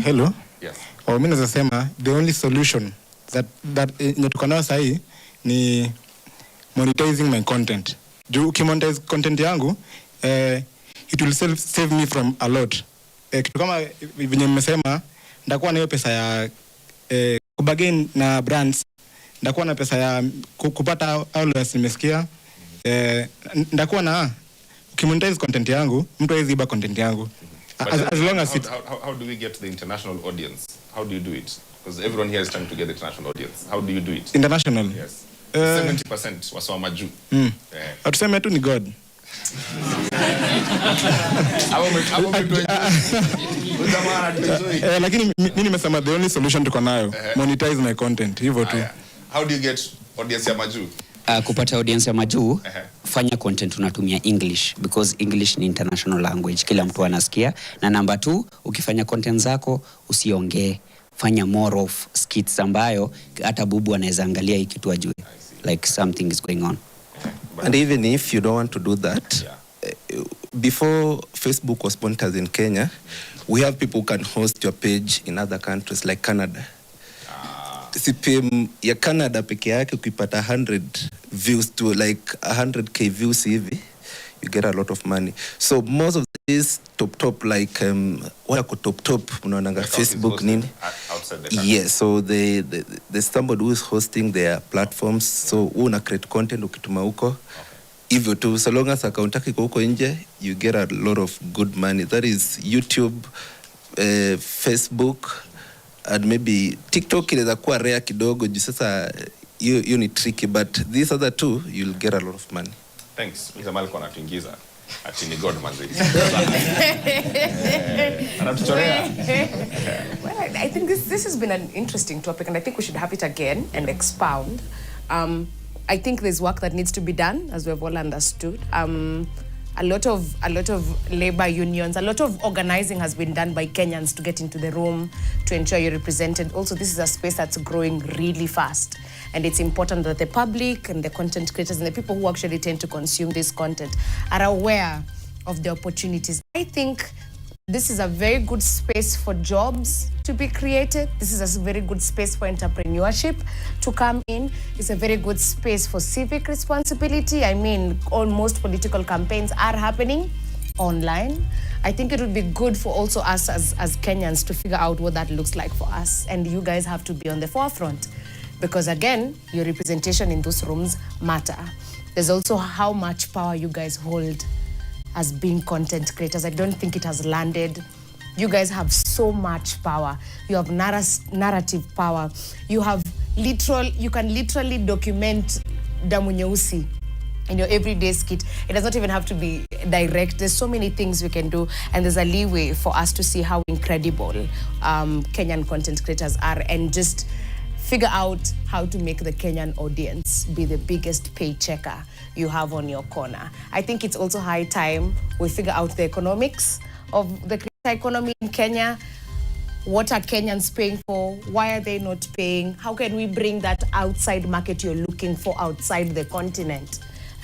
Hello. Yes. Mimi naweza sema the only solution that tuko nayo sahi ni monetizing my content. Juu ukimonetize content yangu, it will save me from a lot. Kitu kama venye mmesema, ndakuwa na hiyo pesa ya kubagain na brands, ndakuwa na pesa ya kupata followers nimesikia, ndakuwa na ukimonetize content yangu, mtu hawezi iba content yangu. As long as how do we get to the international audience? How do you do it? Because everyone here is trying to get the international audience. How do you do it? International? Yes. 70% wasoma juu. Atuseme tu ni God. Lakini mimi nimesema the only solution tuko nayo, monetize my content, hivyo tu. How do you get audience ya majuu? kupata audience ya majuu, fanya content unatumia English because English ni international language, kila mtu anasikia. Na number 2, ukifanya content zako usiongee, fanya more of skits ambayo hata bubu anaweza angalia hii kitu ajue like something is going on. And even if you don't want to do that, before Facebook was monetized in Kenya, we have people who can host your page in other countries like Canada. CPM ya Canada peke yake ukipata 100 views to like 100k views hivi, you get a lot of money. So most of these top like wako top unaonanga Facebook nini outside the country. yes, so they somebody who is hosting their platforms, so una create content ukituma huko hivyo tu, so long as account yako iko huko nje, you get a lot of good money. That is YouTube, Facebook, and maybe TikTok inaweza kuwa rare kidogo juu sasa hiyo ni tricky, but these other two you'll get a lot of money. Thanks. Mr. Malko anatuingiza ati ni God manzi. Anatuchorea. Well, I think this has been an interesting topic, and I think we should have it again and expound. I think there's work that needs to be done, as we've all understood. A lot of labor unions, a lot of organizing has been done by Kenyans to get into the room, to ensure you're represented. Also, this is a space that's growing really fast. And it's important that the public and the content creators and the people who actually tend to consume this content are aware of the opportunities. I think this is a very good space for jobs to be created. This is a very good space for entrepreneurship to come in. It's a very good space for civic responsibility. I mean, almost political campaigns are happening online. I think it would be good for also us as Kenyans to figure out what that looks like for us. And you guys have to be on the forefront. Because again, your representation in those rooms matter. There's also how much power you guys hold as being content creators. I don't think it has landed. You guys have so much power. You have narrative power. You can literally document damu nyeusi in your everyday skit. It does not even have to be direct. There's so many things we can do, and there's a leeway for us to see how incredible Kenyan content creators are, and just figure out how to make the Kenyan audience be the biggest paychecker you have on your corner. I think it's also high time we figure out the economics of the creator economy in Kenya. What are Kenyans paying for? Why are they not paying? How can we bring that outside market you're looking for outside the continent,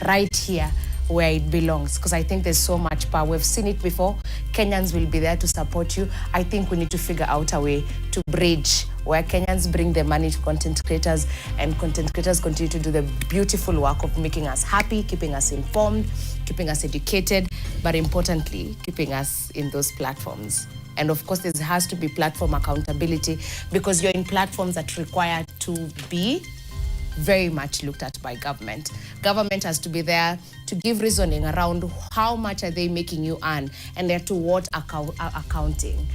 right here where it belongs? Because I think there's so much power. We've seen it before. Kenyans will be there to support you. I think we need to figure out a way to bridge where Kenyans bring their money to content creators, and content creators continue to do the beautiful work of making us happy, keeping us informed, keeping us educated, but importantly, keeping us in those platforms. And of course, there has to be platform accountability, because you're in platforms that require to be very much looked at by government. Government has to be there to give reasoning around how much are they making you earn, and they're to what accounting.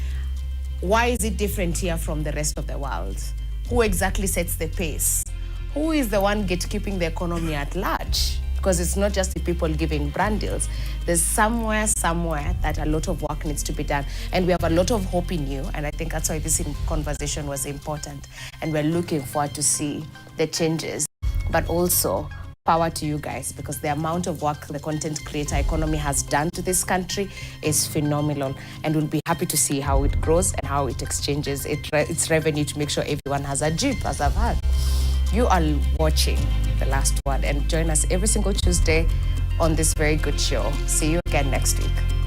Why is it different here from the rest of the world? Who exactly sets the pace? Who is the one gatekeeping the economy at large? Because it's not just the people giving brand deals. There's somewhere that a lot of work needs to be done. And we have a lot of hope in you. And I think that's why this conversation was important. And we're looking forward to see the changes, but also power to you guys, because the amount of work the content creator economy has done to this country is phenomenal. And we'll be happy to see how it grows and how it exchanges its revenue to make sure everyone has a jeep, as I've had. You are watching The Last Word, and join us every single Tuesday on this very good show. See you again next week.